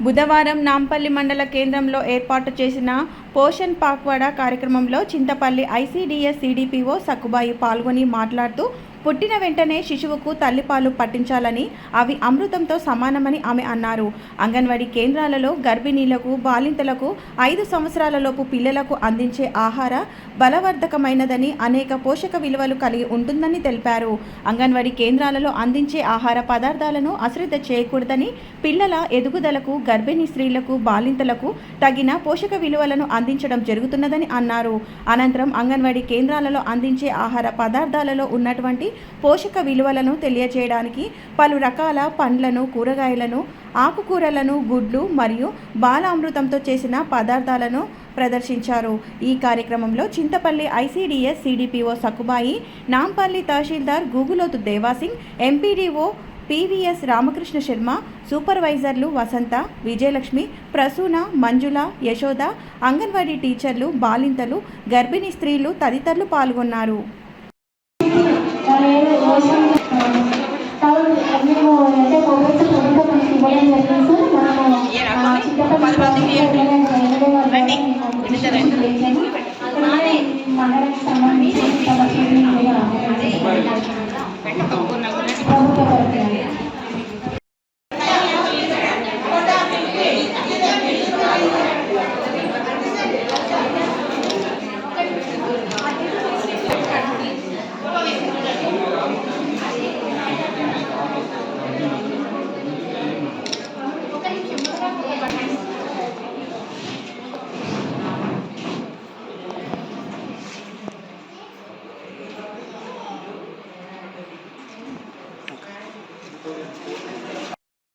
బుధవారం నాంపల్లి మండల కేంద్రంలో ఏర్పాటు చేసిన పోషణ్ పాక్వాడా కార్యక్రమంలో చింతపల్లి ఐసిడిఎస్ సిడిపిఓ సకుబాయి పాల్గొని మాట్లాడుతూ పుట్టిన వెంటనే శిశువుకు తల్లిపాలు పట్టించాలని, అవి అమృతంతో సమానమని ఆమె అన్నారు. అంగన్వాడీ కేంద్రాలలో గర్భిణీలకు, బాలింతలకు, 5 సంవత్సరాలలోపు పిల్లలకు అందించే ఆహార బలవర్ధకమైనదని, అనేక పోషక విలువలు కలిగి ఉంటుందని తెలిపారు. అంగన్వాడీ కేంద్రాలలో అందించే ఆహార పదార్థాలను అశ్రద్ధ చేయకూడదని, పిల్లల ఎదుగుదలకు, గర్భిణీ స్త్రీలకు, బాలింతలకు తగిన పోషక విలువలను అందించడం జరుగుతున్నదని అన్నారు. అనంతరం అంగన్వాడీ కేంద్రాలలో అందించే ఆహార పదార్థాలలో ఉన్నటువంటి పోషక విలువలను తెలియజేయడానికి పలు రకాల పండ్లను, కూరగాయలను, ఆకుకూరలను, గుడ్లు మరియు బాలామృతంతో చేసిన పదార్థాలను ప్రదర్శించారు. ఈ కార్యక్రమంలో Chintapalli ICDS CDPO Sakkubai, Nampally tahsildar Gugulothu Devasingh, MPDO PVS Ramakrishna Sharma, సూపర్వైజర్లు వసంత, విజయలక్ష్మి, ప్రసూన, మంజుల, యశోద, అంగన్వాడీ టీచర్లు, బాలింతలు, గర్భిణీ స్త్రీలు తదితరులు పాల్గొన్నారు.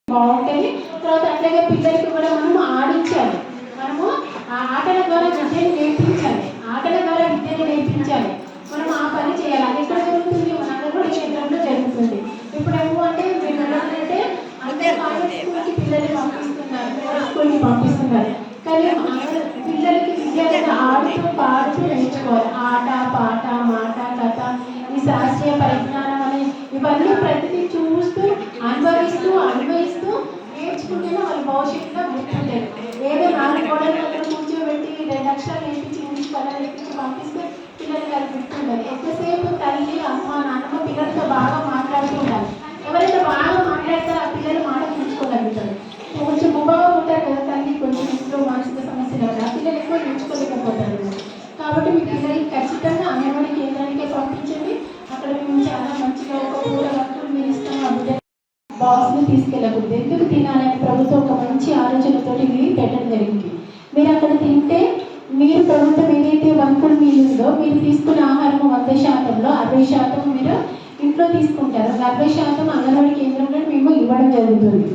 బాగుంటుంది. తర్వాత అట్లాగే పిల్లలకి కూడా మనము ఆడించాలి. మనము ఆ ఆటల ద్వారా విద్యను నేర్పించాలి. ఆటల ద్వారా విద్యను నేర్పించాలి. మనం ఆ పని చేయాలి. అది ఎక్కడ జరుగుతుంది? మన అంగన్వాడీ కేంద్రంలో జరుగుతుంది. ఇప్పుడేమో అంటే మేము అంటే అందరూ స్కూల్కి పిల్లల్ని పంపిస్తున్నారు, స్కూల్కి పంపిస్తున్నారు. కానీ పిల్లలకి విద్య ఆడుతూ పాడుతూ నేర్చుకోవాలి. ఆట, పాట, మాట, కథ, ఈ శాస్త్రీయ పరిజ్ఞానం అని ఇవన్నీ ప్రతిదీ చూస్తూ అన్వయిస్తూ నేర్చుకుంటేనే వాళ్ళ భవిష్యత్తులో గుర్తుంటారు. ఏదో 4 గోడల కూర్చోబెట్టి 2 అక్షరాలు నేర్పించి ఇంగ్లీష్ పదాలు నేర్పించి పంపిస్తే పిల్లలకి అది గుర్తుంటారు. ఎక్కువసేపు తల్లి, అమ్మ, నాన్నమ్మ పిల్లలతో బాగా మాట్లాడుతూ ఉండాలి. ఎవరైతే బాగా మాట్లాడతారో ఆ పిల్లలు మాట నేర్చుకోగలుగుతారు. కొంచెం ముభావం ఉంటారు కదా తల్లి, కొంచెం ఇంట్లో మానసిక సమస్యలు కదా, ఆ పిల్లలు ఎక్కువ నేర్చుకోలేకపోతారు. కాబట్టి మీ పిల్లలకి ఖచ్చితంగా అంగన్వాడీ కేంద్రానికే పంపించండి. అక్కడ మేము చాలా మంచిగా ఒక పూల వస్తువులు మీరు ఇస్తాము. ఆ బిడ్డ బాక్స్ని తీసుకెళ్ళకూడదు. ఎందుకు తినాలని ప్రభుత్వం ఒక మంచి ఆలోచనతో ఇది పెట్టడం జరిగింది. మీరు అక్కడ తింటే మీరు ప్రభుత్వం ఏదైతే 1 full meal ఉందో మీరు తీసుకున్న ఆహారం 100%లో 60% మీరు ఇంట్లో తీసుకుంటారు. 40% అంగన్వాడీ కేంద్రంలో మేము ఇవ్వడం జరుగుతుంది.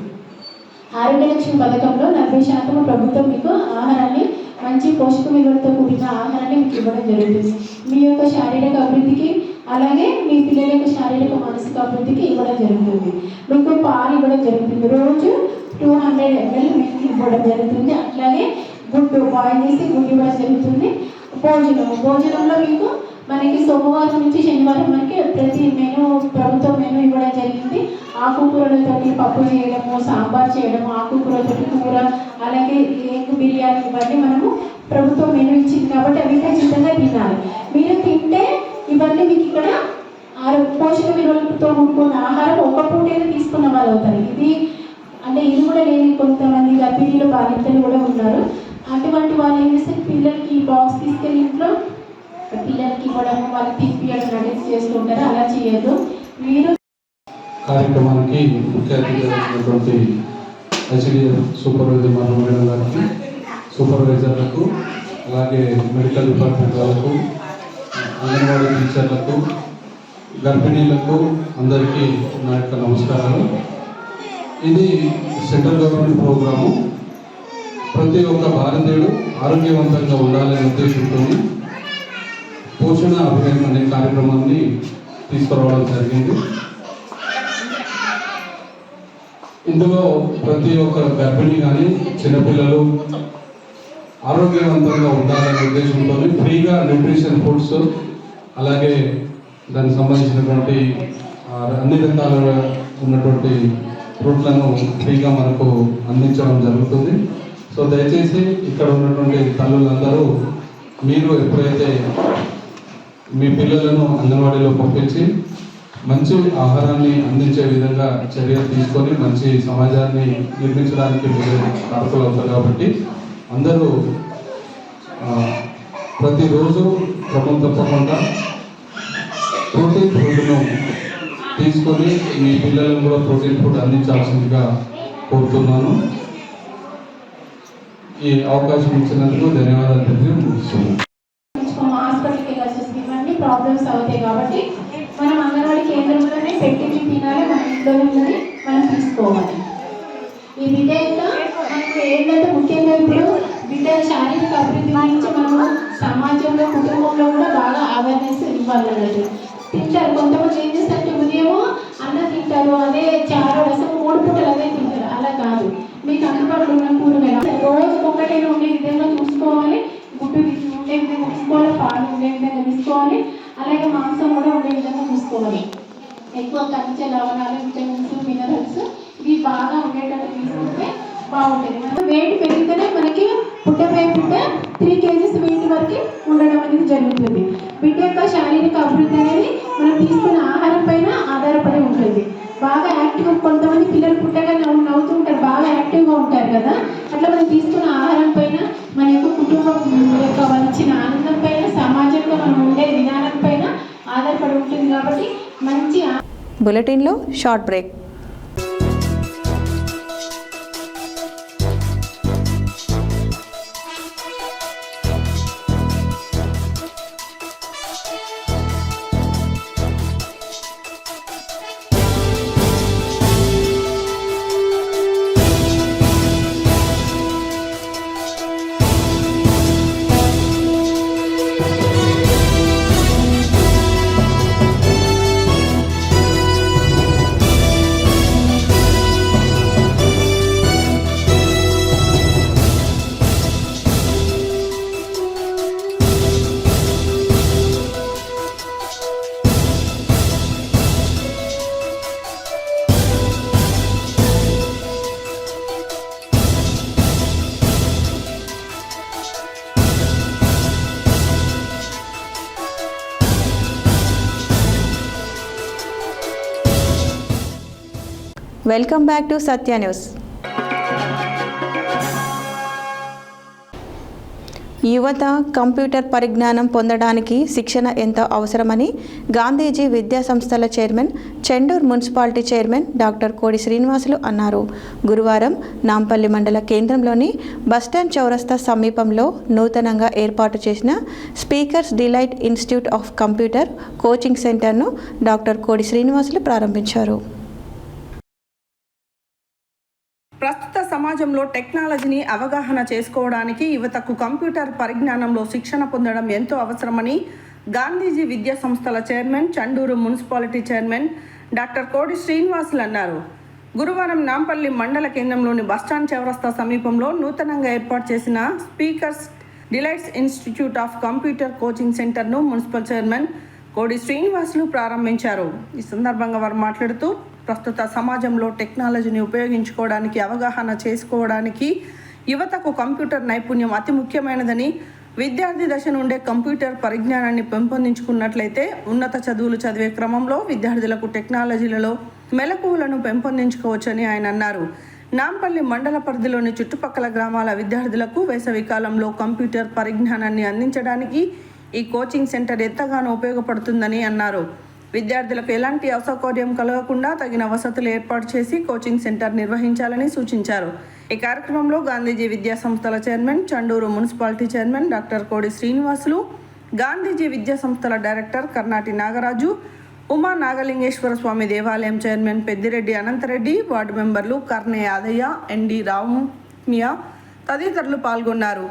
ఆరోగ్య లక్ష్మి పథకంలో 40% ప్రభుత్వం మీకు ఆహారాన్ని, మంచి పోషక విలువలతో కూడిన ఆహారాన్ని మీకు ఇవ్వడం జరుగుతుంది. మీ యొక్క శారీరక అభివృద్ధికి, అలాగే మీ పిల్లల యొక్క శారీరక మానసిక అభివృద్ధికి ఇవ్వడం జరుగుతుంది. మీకు పాలు ఇవ్వడం జరుగుతుంది. రోజు 200 ml మిల్క్ ఇవ్వడం జరుగుతుంది. అట్లాగే గుడ్డు బాయిల్ చేసి గుడ్డు ఇవ్వడం జరుగుతుంది. భోజనంలో మీకు మనకి సోమవారం నుంచి శనివారం మనకి ప్రతి మెనూ, ప్రభుత్వం మెనూ ఇవ్వడం జరిగింది. ఆకుకూరలతోటి పప్పు చేయడము, సాంబార్ చేయడము, ఆకుకూరలతోటి కూర, అలాగే ఎగ్ బిర్యానీ, ఇవన్నీ మనము ప్రభుత్వం మెనూ ఇచ్చింది కాబట్టి అవి ఖచ్చితంగా తినాలి. మీరు తింటే ఇవన్నీ మీకు ఇక్కడ పోషక విలువలతో కూడుకున్న ఆహారం ఒక పూటైనా తీసుకున్న వాళ్ళు అవుతారు. ఇది కూడా లేని కొంతమంది గర్భిణీలు, బాలింతలు కూడా ఉన్నారు. అటువంటి వాళ్ళు ఏం చేస్తే పిల్లలకి ఈ బాక్స్ తీసుకెళ్ళి ఇంట్లో పిల్లలకి ఇవ్వడం, వాళ్ళకి తిప్పియడం రెడీ చేస్తుంటారు. అలా చేయొద్దు. మీరు
కార్యక్రమానికి ముఖ్య అతిథి ICDS సూపర్వైజర్ మేడం గారికి, సూపర్వైజర్లకు, అలాగే మెడికల్ డిపార్ట్మెంట్ వాళ్ళకు, అంగన్వాడీ టీచర్లకు, గర్భిణీలకు అందరికీ నా యొక్క నమస్కారాలు. ఇది సెంట్రల్ గవర్నమెంట్ ప్రోగ్రాము. ప్రతి ఒక్క భారతీయుడు ఆరోగ్యవంతంగా ఉండాలనే ఉద్దేశంతో పోషణ అభియాన్ అనే కార్యక్రమాన్ని తీసుకురావడం జరిగింది. ఇందులో ప్రతి ఒక్క గర్భిణి కానీ చిన్నపిల్లలు ఆరోగ్యవంతంగా ఉండాలనే ఉద్దేశంతో ఫ్రీగా న్యూట్రిషన్ ఫుడ్స్, అలాగే దానికి సంబంధించినటువంటి అన్ని రకాల ఉన్నటువంటి ఫ్రూట్లను ఫ్రీగా మనకు అందించడం జరుగుతుంది. సో దయచేసి ఇక్కడ ఉన్నటువంటి తల్లులందరూ మీరు ఎప్పుడైతే మీ పిల్లలను అంగన్వాడీలో పంపించి మంచి ఆహారాన్ని అందించే విధంగా చర్యలు తీసుకొని మంచి సమాజాన్ని నిర్మించడానికి మీరు కారకులు అవుతారు. కాబట్టి అందరూ ప్రతిరోజు క్రమం తప్పకుండా ప్రోటీన్ ఫుడ్ను తీసుకొని మీ పిల్లలను కూడా ప్రోటీన్ ఫుడ్ అందించాల్సిందిగా కోరుతున్నాను. ఈ అవకాశం ఇచ్చినందుకు ధన్యవాదాలు తెలియజేస్తున్నాను.
హాస్పిటల్కి వెళ్ళాల్సి ఇవన్నీ ప్రాబ్లమ్స్ అవుతాయి కాబట్టి మనం అంగన్వాడీ కేంద్రంలోనే పెట్టించి తినాలి, మన ఇంట్లోనే మనం తీసుకోవాలి. ఈ విధంగా మనకు ఏంటంటే ముఖ్యంగా ఇప్పుడు బిడ్డల శారీరక అభివృద్ధి గురించి మనము సమాజంలో కుటుంబంలో కూడా బాగా అవేర్నెస్ ఇవ్వాలన్నట్టు. తింటారు కొంతమంది ఏం చేస్తారంటే ఉదయము అన్నం తింటారు, అదే చారు రసం 3 పూటలు అదే తింటారు. అలా కాదు, మీకు అందుబాటులో ఉన్న కూరగాయలు రోజు ఒకటైనా ఉండే విధంగా చూసుకోవాలి, గుడ్డు ఉండే విధంగా తీసుకోవాలి, పాలు ఉండే విధంగా తీసుకోవాలి, అలాగే మాంసం కూడా ఉండే విధంగా చూసుకోవాలి. ఎక్కువ ఖనిజ లవణాలు, విటమిన్స్, మినరల్స్ ఇవి బాగా ఉండేటట్టు తీసుకుంటే బాగుంటుంది. వెయిట్ పెరిగితేనే మనకి పుట్టపై బిడ్డ 3 kgs వెయిట్ వరకు ఉండడం అనేది జరుగుతుంది. బిడ్డ యొక్క శారీరక అభివృద్ధి అనేది మనం తీసుకున్న ఆహారం పైన ఆధారపడి ఉంటుంది. బాగా యాక్టివ్గా కొంతమంది పిల్లలు పుట్టగా నవ్వుతూ ఉంటారు, బాగా యాక్టివ్గా ఉంటారు కదా. అట్లా మనం తీసుకున్న ఆహారం పైన, మన యొక్క కుటుంబం యొక్క వచ్చిన ఆనందం పైన, సమాజంలో మనం ఉండే విధానం పైన ఆధారపడి ఉంటుంది. కాబట్టి మంచి
బులెటిన్లో short break. Welcome back to Satya news. యువత కంప్యూటర్ పరిజ్ఞానం పొందడానికి శిక్షణ ఎంతో అవసరమని గాంధీజీ విద్యా సంస్థల chairman, Chandur municipality chairman doctor Kodi Srinivasulu అన్నారు. గురువారం నాంపల్లి మండల కేంద్రంలోని బస్టాండ్ చౌరస్తా సమీపంలో నూతనంగా ఏర్పాటు చేసిన speakers delight institute of computer coaching సెంటర్ను డాక్టర్ కోడి శ్రీనివాసులు ప్రారంభించారు.
ప్రస్తుత సమాజంలో టెక్నాలజీని అవగాహన చేసుకోవడానికి యువతకు కంప్యూటర్ పరిజ్ఞానంలో శిక్షణ పొందడం ఎంతో అవసరమని గాంధీజీ విద్యా సంస్థల chairman, Chanduru municipality chairman doctor Kodi Srinivasulu అన్నారు. గురువారం నాంపల్లి మండల కేంద్రంలోని బస్టాండ్ చౌరస్తా సమీపంలో నూతనంగా ఏర్పాటు చేసిన speakers delights institute of computer coaching సెంటర్ను మున్సిపల్ చైర్మన్ కోడి శ్రీనివాసులు ప్రారంభించారు. ఈ సందర్భంగా వారు మాట్లాడుతూ ప్రస్తుత సమాజంలో టెక్నాలజీని ఉపయోగించుకోవడానికి, అవగాహన చేసుకోవడానికి యువతకు కంప్యూటర్ నైపుణ్యం అతి ముఖ్యమైనదని, విద్యార్థి దశ నుండే కంప్యూటర్ పరిజ్ఞానాన్ని పెంపొందించుకున్నట్లయితే ఉన్నత చదువులు చదివే క్రమంలో విద్యార్థులకు టెక్నాలజీలలో మెలకువలను పెంపొందించుకోవచ్చని ఆయన అన్నారు. నాంపల్లి మండల పరిధిలోని చుట్టుపక్కల గ్రామాల విద్యార్థులకు వేసవికాలంలో కంప్యూటర్ పరిజ్ఞానాన్ని అందించడానికి ఈ కోచింగ్ సెంటర్ ఎంతగానో ఉపయోగపడుతుందని అన్నారు. విద్యార్థులకు ఎలాంటి అసౌకర్యం కలగకుండా తగిన వసతులు ఏర్పాటు చేసి కోచింగ్ సెంటర్ నిర్వహించాలని సూచించారు. ఈ కార్యక్రమంలో గాంధీజీ విద్యా సంస్థల chairman, Chanduru municipality chairman doctor Kodi Srinivasulu, Gandhiji విద్యా సంస్థల డైరెక్టర్ కర్నాటి నాగరాజు, ఉమా నాగలింగేశ్వర స్వామి దేవాలయం చైర్మన్ పెద్దిరెడ్డి అనంతరెడ్డి, వార్డు మెంబర్లు కర్నే యాదయ్య, ఎన్డి రామ్మియా తదితరులు పాల్గొన్నారు.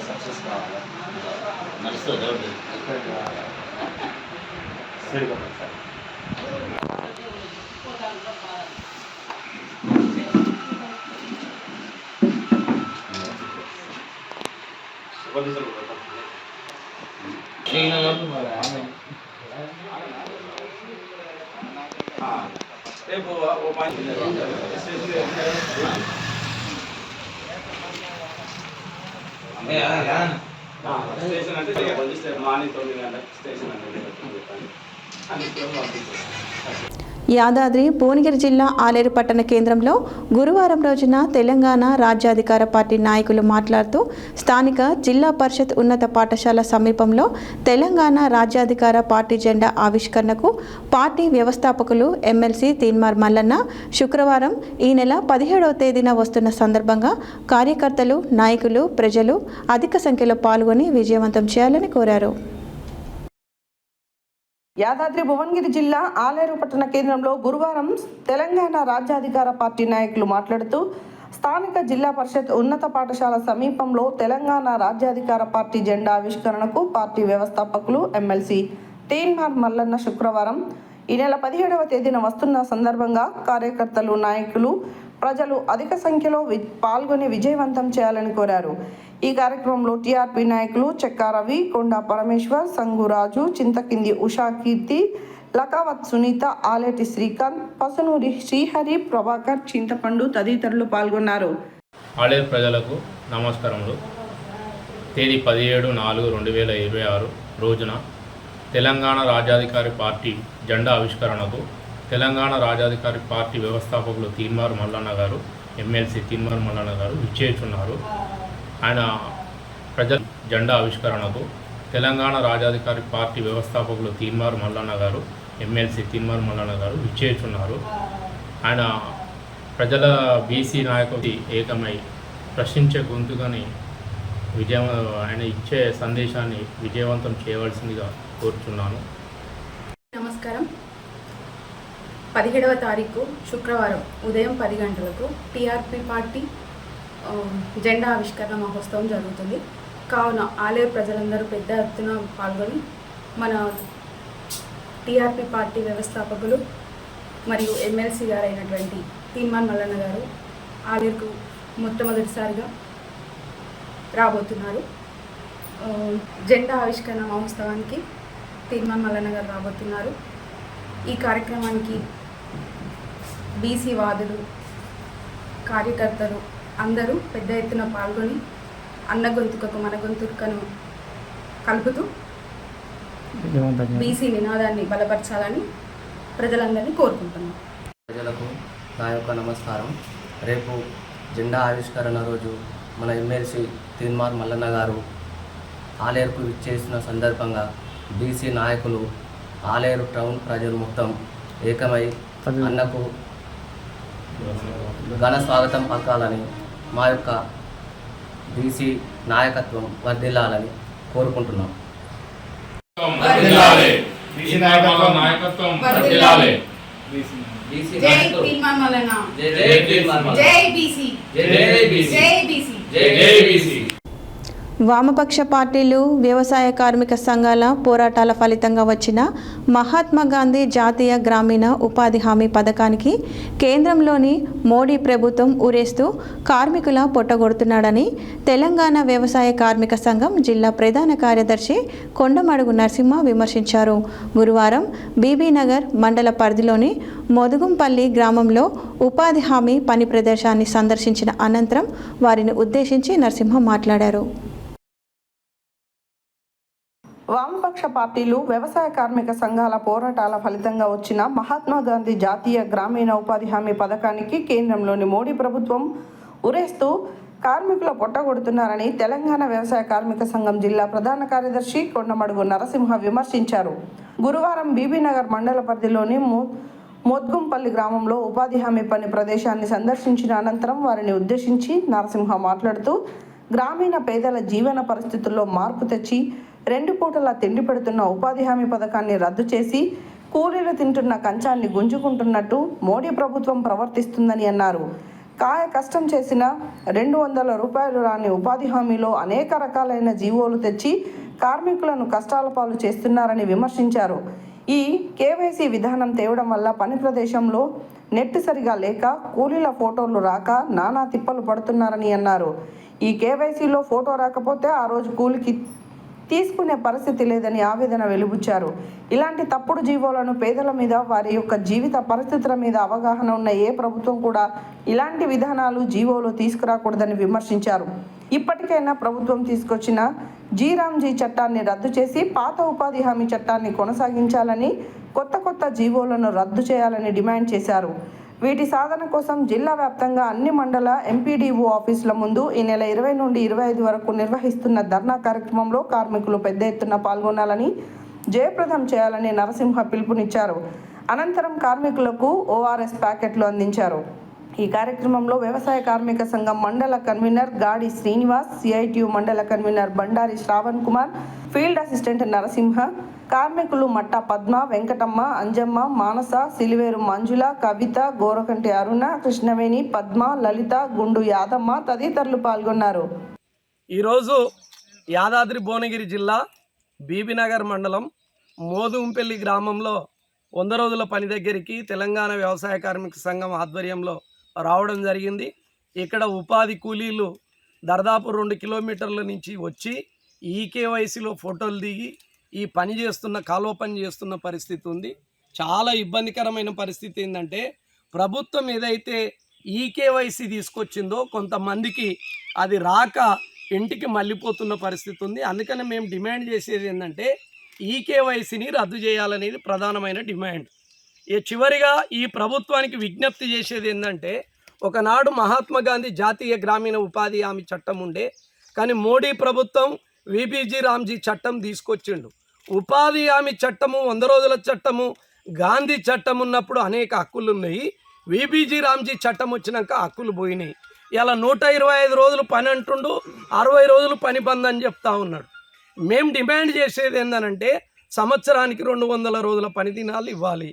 సక్సెస్ కావాలి నడుస్తుంది రేపు స్టేషన్ అంటే మార్నింగ్ 9 గంటలకు స్టేషన్ అంటే
యాదాద్రి భువనగిరి జిల్లా ఆలేరు పట్టణ కేంద్రంలో గురువారం రోజున తెలంగాణ రాజ్యాధికార పార్టీ నాయకులు మాట్లాడుతూ స్థానిక జిల్లా పరిషత్ ఉన్నత పాఠశాల సమీపంలో తెలంగాణ రాజ్యాధికార పార్టీ జెండా ఆవిష్కరణకు పార్టీ వ్యవస్థాపకులు ఎమ్మెల్సీ తీన్మార్ మల్లన్న శుక్రవారం ఈ నెల 17వ తేదీన వస్తున్న సందర్భంగా కార్యకర్తలు నాయకులు ప్రజలు అధిక సంఖ్యలో పాల్గొని విజయవంతం చేయాలని కోరారు.
యాదాద్రి భువనగిరి జిల్లా ఆలేరు పట్టణ కేంద్రంలో గురువారం తెలంగాణ రాజ్యాధికార పార్టీ నాయకులు మాట్లాడుతూ స్థానిక జిల్లా పరిషత్ ఉన్నత పాఠశాల సమీపంలో తెలంగాణ రాజ్యాధికార పార్టీ జెండా ఆవిష్కరణకు పార్టీ వ్యవస్థాపకులు ఎమ్మెల్సీ తీన్మార్ మల్లన్న శుక్రవారం ఈ నెల 17వ తేదీన వస్తున్న సందర్భంగా కార్యకర్తలు నాయకులు ప్రజలు అధిక సంఖ్యలో పాల్గొని విజయవంతం చేయాలని కోరారు. ఈ కార్యక్రమంలో టీఆర్పీ నాయకులు చెక్కా రవి, కొండా పరమేశ్వర్, సంగురాజు, చింతకింది ఉషా కీర్తి, లకావత్ సునీత, ఆలేటి శ్రీకాంత్, పసునూరి శ్రీహరి, ప్రభాకర్, చింతపండు తదితరులు పాల్గొన్నారు.
ఆలేరు ప్రజలకు నమస్కారములు. తేదీ 17/4/2026 రోజున తెలంగాణ రాజ్యాధికారి పార్టీ జెండా ఆవిష్కరణకు తెలంగాణ రాజ్యాధికారి పార్టీ వ్యవస్థాపకులు తీన్మార్ మల్లన్న గారు, ఎమ్మెల్సీ తీన్మార్ మల్లన్న గారు విచ్చేస్తున్నారు. ఆయన ప్రజల జెండా ఆవిష్కరణకు తెలంగాణ రాజ్యాధికారి పార్టీ వ్యవస్థాపకులు తీన్మార్ మల్లన్న గారు, ఎమ్మెల్సీ తీన్మార్ మల్లన్న గారు విచ్చేస్తున్నారు. ఆయన ప్రజల బీసీ నాయకుడి ఏకమై ప్రశ్నించే గొంతుగాని ఆయన ఇచ్చే సందేశాన్ని విజయవంతం చేయవలసిందిగా కోరుచున్నాను.
నమస్కారం. 17వ తారీఖు శుక్రవారం ఉదయం 10 గంటలకు టీఆర్పీ పార్టీ జెండా ఆవిష్కరణ మహోత్సవం జరుగుతుంది. కావున ఆలేరు ప్రజలందరూ పెద్ద ఎత్తున పాల్గొని మన టీఆర్పీ పార్టీ వ్యవస్థాపకులు మరియు ఎమ్మెల్సీ గారైనటువంటి తీన్మార్ మల్లన్న గారు ఆలేరుకు మొట్టమొదటిసారిగా రాబోతున్నారు. జెండా ఆవిష్కరణ మహోత్సవానికి తీన్మార్ మల్లన్న గారు రాబోతున్నారు. ఈ కార్యక్రమానికి బీసీ వాదులు, కార్యకర్తలు అందరూ పెద్ద ఎత్తున పాల్గొని అన్న గొంతుకకు మన గొంతుకను కలుపుతూ బీసీ నినాదాన్ని బలపరచాలని ప్రజలందరినీ కోరుకుంటున్నాం.
ప్రజలకు నా యొక్క నమస్కారం. రేపు జెండా ఆవిష్కరణ రోజు మన ఎమ్మెల్సీ తీన్మార్ మల్లన్న గారు ఆలేరుకు విచ్చేసిన సందర్భంగా బీసీ నాయకులు, ఆలేరు టౌన్ ప్రజలు మొత్తం ఏకమై అన్నకు ఘన స్వాగతం పలకాలని, మా యొక్క బీసీ నాయకత్వం వర్ధిల్లాలని కోరుకుంటున్నాం.
వామపక్ష పార్టీలు, వ్యవసాయ కార్మిక సంఘాల పోరాటాల ఫలితంగా వచ్చిన మహాత్మా గాంధీ జాతీయ గ్రామీణ ఉపాధి హామీ పథకానికి కేంద్రంలోని మోడీ ప్రభుత్వం ఊరేస్తూ కార్మికుల పొట్టగొడుతున్నాడని తెలంగాణ వ్యవసాయ కార్మిక సంఘం జిల్లా ప్రధాన కార్యదర్శి కొండమడుగు నరసింహ విమర్శించారు. గురువారం బీబీనగర్ మండల పరిధిలోని మొదుగుంపల్లి గ్రామంలో ఉపాధి హామీ పని ప్రదేశాన్ని సందర్శించిన అనంతరం వారిని ఉద్దేశించి నరసింహ మాట్లాడారు.
వామపక్ష పార్టీలు, వ్యవసాయ కార్మిక సంఘాల పోరాటాల ఫలితంగా వచ్చిన మహాత్మా గాంధీ జాతీయ గ్రామీణ ఉపాధి హామీ పథకానికి కేంద్రంలోని మోడీ ప్రభుత్వం ఉరేస్తూ కార్మికుల పొట్టగొడుతున్నారని తెలంగాణ వ్యవసాయ కార్మిక సంఘం జిల్లా ప్రధాన కార్యదర్శి కొండమడుగు నరసింహ విమర్శించారు. గురువారం బీబీనగర్ మండల పరిధిలోని మోద్గుంపల్లి గ్రామంలో ఉపాధి హామీ పని ప్రదేశాన్ని సందర్శించిన అనంతరం వారిని ఉద్దేశించి నరసింహ మాట్లాడుతూ గ్రామీణ పేదల జీవన పరిస్థితుల్లో మార్పు తెచ్చి 2 పూటలా తిండి పెడుతున్న ఉపాధి హామీ పథకాన్ని రద్దు చేసి కూలీలు తింటున్న కంచాన్ని గుంజుకుంటున్నట్టు మోడీ ప్రభుత్వం ప్రవర్తిస్తుందని అన్నారు. కాయ కష్టం చేసిన 200 రూపాయలు రాని ఉపాధి హామీలో అనేక రకాలైన జీవోలు తెచ్చి కార్మికులను కష్టాల పాలు చేస్తున్నారని విమర్శించారు. ఈ కేవైసీ విధానం తేవడం వల్ల పని ప్రదేశంలో నెట్ సరిగా లేక కూలీల ఫోటోలు రాక నానా తిప్పలు పడుతున్నారని అన్నారు. ఈ కేవైసీలో ఫోటో రాకపోతే ఆ రోజు కూలికి తీసుకునే పరిస్థితి లేదని ఆవేదన వెలుబుచ్చారు. ఇలాంటి తప్పుడు జీవోలను పేదల మీద, వారి యొక్క జీవిత పరిస్థితుల మీద అవగాహన ఉన్న ఏ ప్రభుత్వం కూడా ఇలాంటి విధానాలు, జీవోలు తీసుకురాకూడదని విమర్శించారు. ఇప్పటికైనా ప్రభుత్వం తీసుకొచ్చిన జీరాంజీ చట్టాన్ని రద్దు చేసి పాత ఉపాధి హామీ చట్టాన్ని కొనసాగించాలని, కొత్త జీవోలను రద్దు చేయాలని డిమాండ్ చేశారు. వీటి సాధన కోసం జిల్లా వ్యాప్తంగా అన్ని మండల ఎంపీడీఓ ఆఫీసుల ముందు ఈ నెల 20 నుండి 25 వరకు నిర్వహిస్తున్న ధర్నా కార్యక్రమంలో కార్మికులు పెద్ద ఎత్తున పాల్గొనాలని, జయప్రదం చేయాలని నరసింహ పిలుపునిచ్చారు. అనంతరం కార్మికులకు ORS ప్యాకెట్లు అందించారు. ఈ కార్యక్రమంలో వ్యవసాయ కార్మిక సంఘం మండల కన్వీనర్ గాడి శ్రీనివాస్, CITU మండల convener Bandari Shravan Kumar, field assistant Narasimha, కార్మికులు మట్ట పద్మ, వెంకటమ్మ, అంజమ్మ, మానస, సిలివేరు మంజుల, కవిత, గోరకంటి అరుణ, కృష్ణవేణి, పద్మ, లలిత, గుండు యాదమ్మ తదితరులు పాల్గొన్నారు.
ఈరోజు యాదాద్రి భువనగిరి జిల్లా బీబీనగర్ మండలం మోదుంపల్లి గ్రామంలో 100 రోజుల పని దగ్గరికి తెలంగాణ వ్యవసాయ కార్మిక సంఘం ఆధ్వర్యంలో రావడం జరిగింది. ఇక్కడ ఉపాధి కూలీలు దాదాపు 2 కిలోమీటర్ల నుంచి వచ్చి ఈకేవైసీలో ఫోటోలు దిగి ఈ పని చేస్తున్న, కాలువ పని చేస్తున్న పరిస్థితి ఉంది. చాలా ఇబ్బందికరమైన పరిస్థితి ఏంటంటే ప్రభుత్వం ఏదైతే ఈకేవైసీ తీసుకొచ్చిందో కొంతమందికి అది రాక ఇంటికి మళ్ళీపోతున్న పరిస్థితి ఉంది. అందుకని మేము డిమాండ్ చేసేది ఏంటంటే ఈకేవైసీని రద్దు చేయాలనేది ప్రధానమైన డిమాండ్. చివరిగా ఈ ప్రభుత్వానికి విజ్ఞప్తి చేసేది ఏంటంటే, ఒకనాడు మహాత్మా గాంధీ జాతీయ గ్రామీణ ఉపాధి హామీ చట్టం ఉండే, కానీ మోడీ ప్రభుత్వం విబిజీ రామ్జీ చట్టం తీసుకొచ్చిండు. ఉపాధి హామీ చట్టము, 100 రోజుల చట్టము, గాంధీ చట్టం ఉన్నప్పుడు అనేక హక్కులు ఉన్నాయి. విబిజీ రామ్జీ చట్టం వచ్చినాక హక్కులు పోయినాయి. ఇలా 125 రోజులు పని అంటుండు, 60 రోజులు పని బంద్ అని చెప్తా ఉన్నాడు. మేము డిమాండ్ చేసేది ఏంటంటే సంవత్సరానికి 200 రోజుల పని దినాలు ఇవ్వాలి.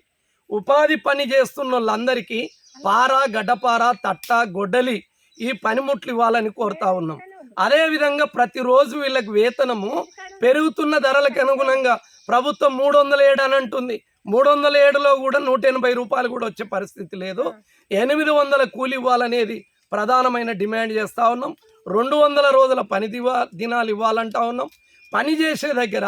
ఉపాధి పని చేస్తున్న వాళ్ళందరికీ పార, గడ్డపార, తట్ట, గొడ్డలి ఈ పనిముట్లు ఇవ్వాలని కోరుతా ఉన్నాం. అదేవిధంగా ప్రతిరోజు వీళ్ళకి వేతనము పెరుగుతున్న ధరలకు అనుగుణంగా ప్రభుత్వం 307 అని అంటుంది. 307లో కూడా 180 రూపాయలు కూడా వచ్చే పరిస్థితి లేదు. 800 కూలి ఇవ్వాలనేది ప్రధానమైన డిమాండ్ చేస్తూ ఉన్నాం. 200 రోజుల పని దినాలు ఇవ్వాలంటా ఉన్నాం. పని చేసే దగ్గర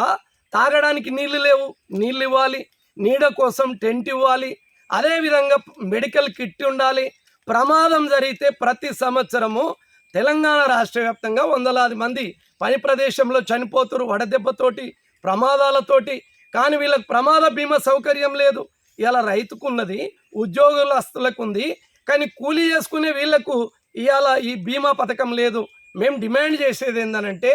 తాగడానికి నీళ్లు లేవు, నీళ్ళు ఇవ్వాలి. నీడ కోసం టెంట్ ఇవ్వాలి. అదేవిధంగా మెడికల్ కిట్ ఉండాలి. ప్రమాదం జరిగితే ప్రతి సంవత్సరము తెలంగాణ రాష్ట్ర వ్యాప్తంగా వందలాది మంది పని ప్రదేశంలో చనిపోతారు వడదెబ్బతోటి, ప్రమాదాలతోటి. కానీ వీళ్ళకి ప్రమాద బీమా సౌకర్యం లేదు. ఇలా రైతుకున్నది, ఉద్యోగస్తులకు ఉంది, కానీ కూలీ చేసుకునే వీళ్లకు ఇవాళ ఈ బీమా పథకం లేదు. మేము డిమాండ్ చేసేది ఏంటంటే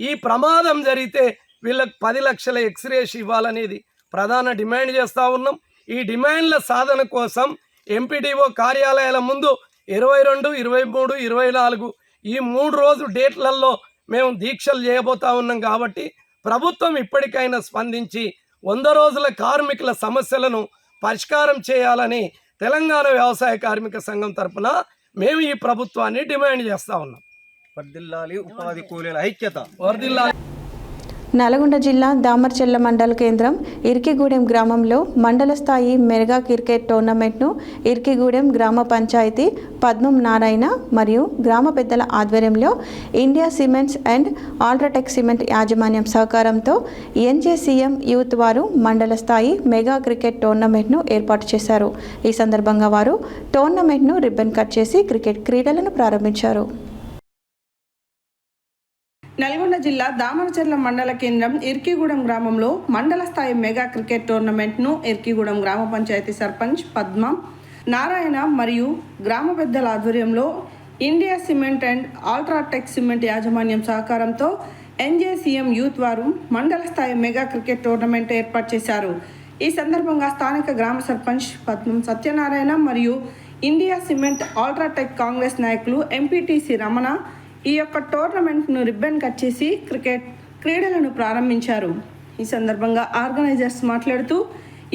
ఈ ప్రమాదం జరిగితే వీళ్ళకి 10 లక్షల ఎక్స్రేస్ ఇవ్వాలనేది ప్రధాన డిమాండ్ చేస్తూ ఉన్నాం. ఈ డిమాండ్ల సాధన కోసం ఎంపీడీఓ కార్యాలయాల ముందు 22, 23, 24 ఈ 3 రోజుల డేట్లలో మేము దీక్షలు చేయబోతా ఉన్నాం. కాబట్టి ప్రభుత్వం ఇప్పటికైనా స్పందించి 100 రోజుల కార్మికుల సమస్యలను పరిష్కారం చేయాలని తెలంగాణ వ్యవసాయ కార్మిక సంఘం తరఫున మేము ఈ ప్రభుత్వాన్ని డిమాండ్ చేస్తూ ఉన్నాం.
వర్ధిల్లాలి ఉపాధి కూలీల ఐక్యత.
వర్ధిల్లాలి.
నల్గొండ జిల్లా దామర్చెల్ల మండల కేంద్రం ఇర్కిగూడెం గ్రామంలో మండల స్థాయి మెగా క్రికెట్ టోర్నమెంట్ను ఇర్కిగూడెం గ్రామ పంచాయతీ పద్మం నారాయణ మరియు గ్రామ పెద్దల ఆధ్వర్యంలో India cements and UltraTech cement యాజమాన్యం సహకారంతో ఎన్జేసీఎం యూత్ వారు మండల స్థాయి మెగా క్రికెట్ టోర్నమెంట్ను ఏర్పాటు చేశారు. ఈ సందర్భంగా వారు టోర్నమెంట్ను రిబ్బన్ కట్ చేసి క్రికెట్ క్రీడలను ప్రారంభించారు.
నల్గొండ జిల్లా దామరచెర్ల మండల కేంద్రం ఇర్కిగూడెం గ్రామంలో మండల స్థాయి మెగా క్రికెట్ టోర్నమెంట్ను ఇర్కిగూడెం గ్రామ పంచాయతీ సర్పంచ్ పద్మ నారాయణ మరియు గ్రామ పెద్దల ఆధ్వర్యంలో India cement and UltraTech cement యాజమాన్యం సహకారంతో ఎన్జేసీఎం యూత్ వారు మండల స్థాయి మెగా క్రికెట్ టోర్నమెంట్ ఏర్పాటు చేశారు. ఈ సందర్భంగా స్థానిక గ్రామ సర్పంచ్ పద్మం సత్యనారాయణ మరియు ఇండియా సిమెంట్ అల్ట్రాటెక్ కాంగ్రెస్ నాయకులు ఎంపీటీసీ రమణ ఈ యొక్క టోర్నమెంట్ను రిబ్బన్ కట్ చేసి క్రికెట్ క్రీడలను ప్రారంభించారు. ఈ సందర్భంగా ఆర్గనైజర్స్ మాట్లాడుతూ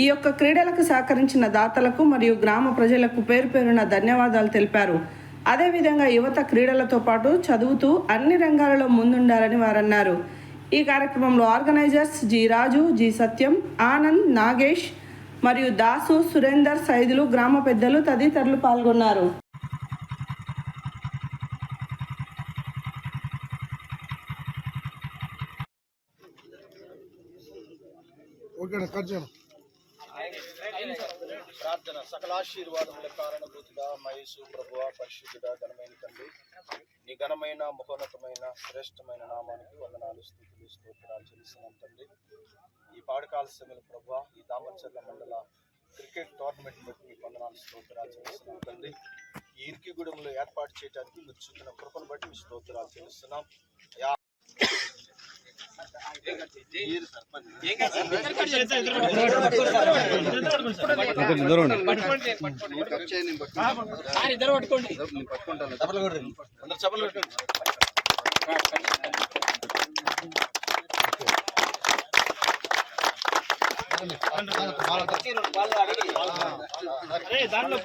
ఈ యొక్క క్రీడలకు సహకరించిన దాతలకు మరియు గ్రామ ప్రజలకు పేరు పేరున ధన్యవాదాలు తెలిపారు. అదేవిధంగా యువత క్రీడలతో పాటు చదువుతూ అన్ని రంగాలలో ముందుండాలని వారన్నారు. ఈ కార్యక్రమంలో ఆర్గనైజర్స్ జి రాజు, జి సత్యం, ఆనంద్, నాగేష్ మరియు దాసు, సురేందర్, సైదులు, గ్రామ పెద్దలు తదితరులు పాల్గొన్నారు.
ప్రార్థన. సకలాశీర్వాదముల కారణభూతుడా మయేసు ప్రభువా, పరిశుద్ధుడా, ఘనమైన తండ్రి, నీ ఘనమైన మహోన్నతమైన శ్రేష్టమైన నామానికి వందనాలు, స్తుతులు, స్తోత్రాలు చెల్లిస్తున్నాం తండ్రి. ఈ పాడకాల సమయంలో ప్రభువా, ఈ దామరచెర్ల మండల క్రికెట్ టోర్నమెంట్ బట్టి మీకు వందనాలు, స్తోత్రాలు చెల్లిస్తున్నాం తండ్రి. ఈ ఇర్కిగూడెంలో ఏర్పాటు చేయడానికి మీరు చూపిన కృపను బట్టి మీ స్తోత్రాలు చెల్లిస్తున్నాం.
దాంట్లో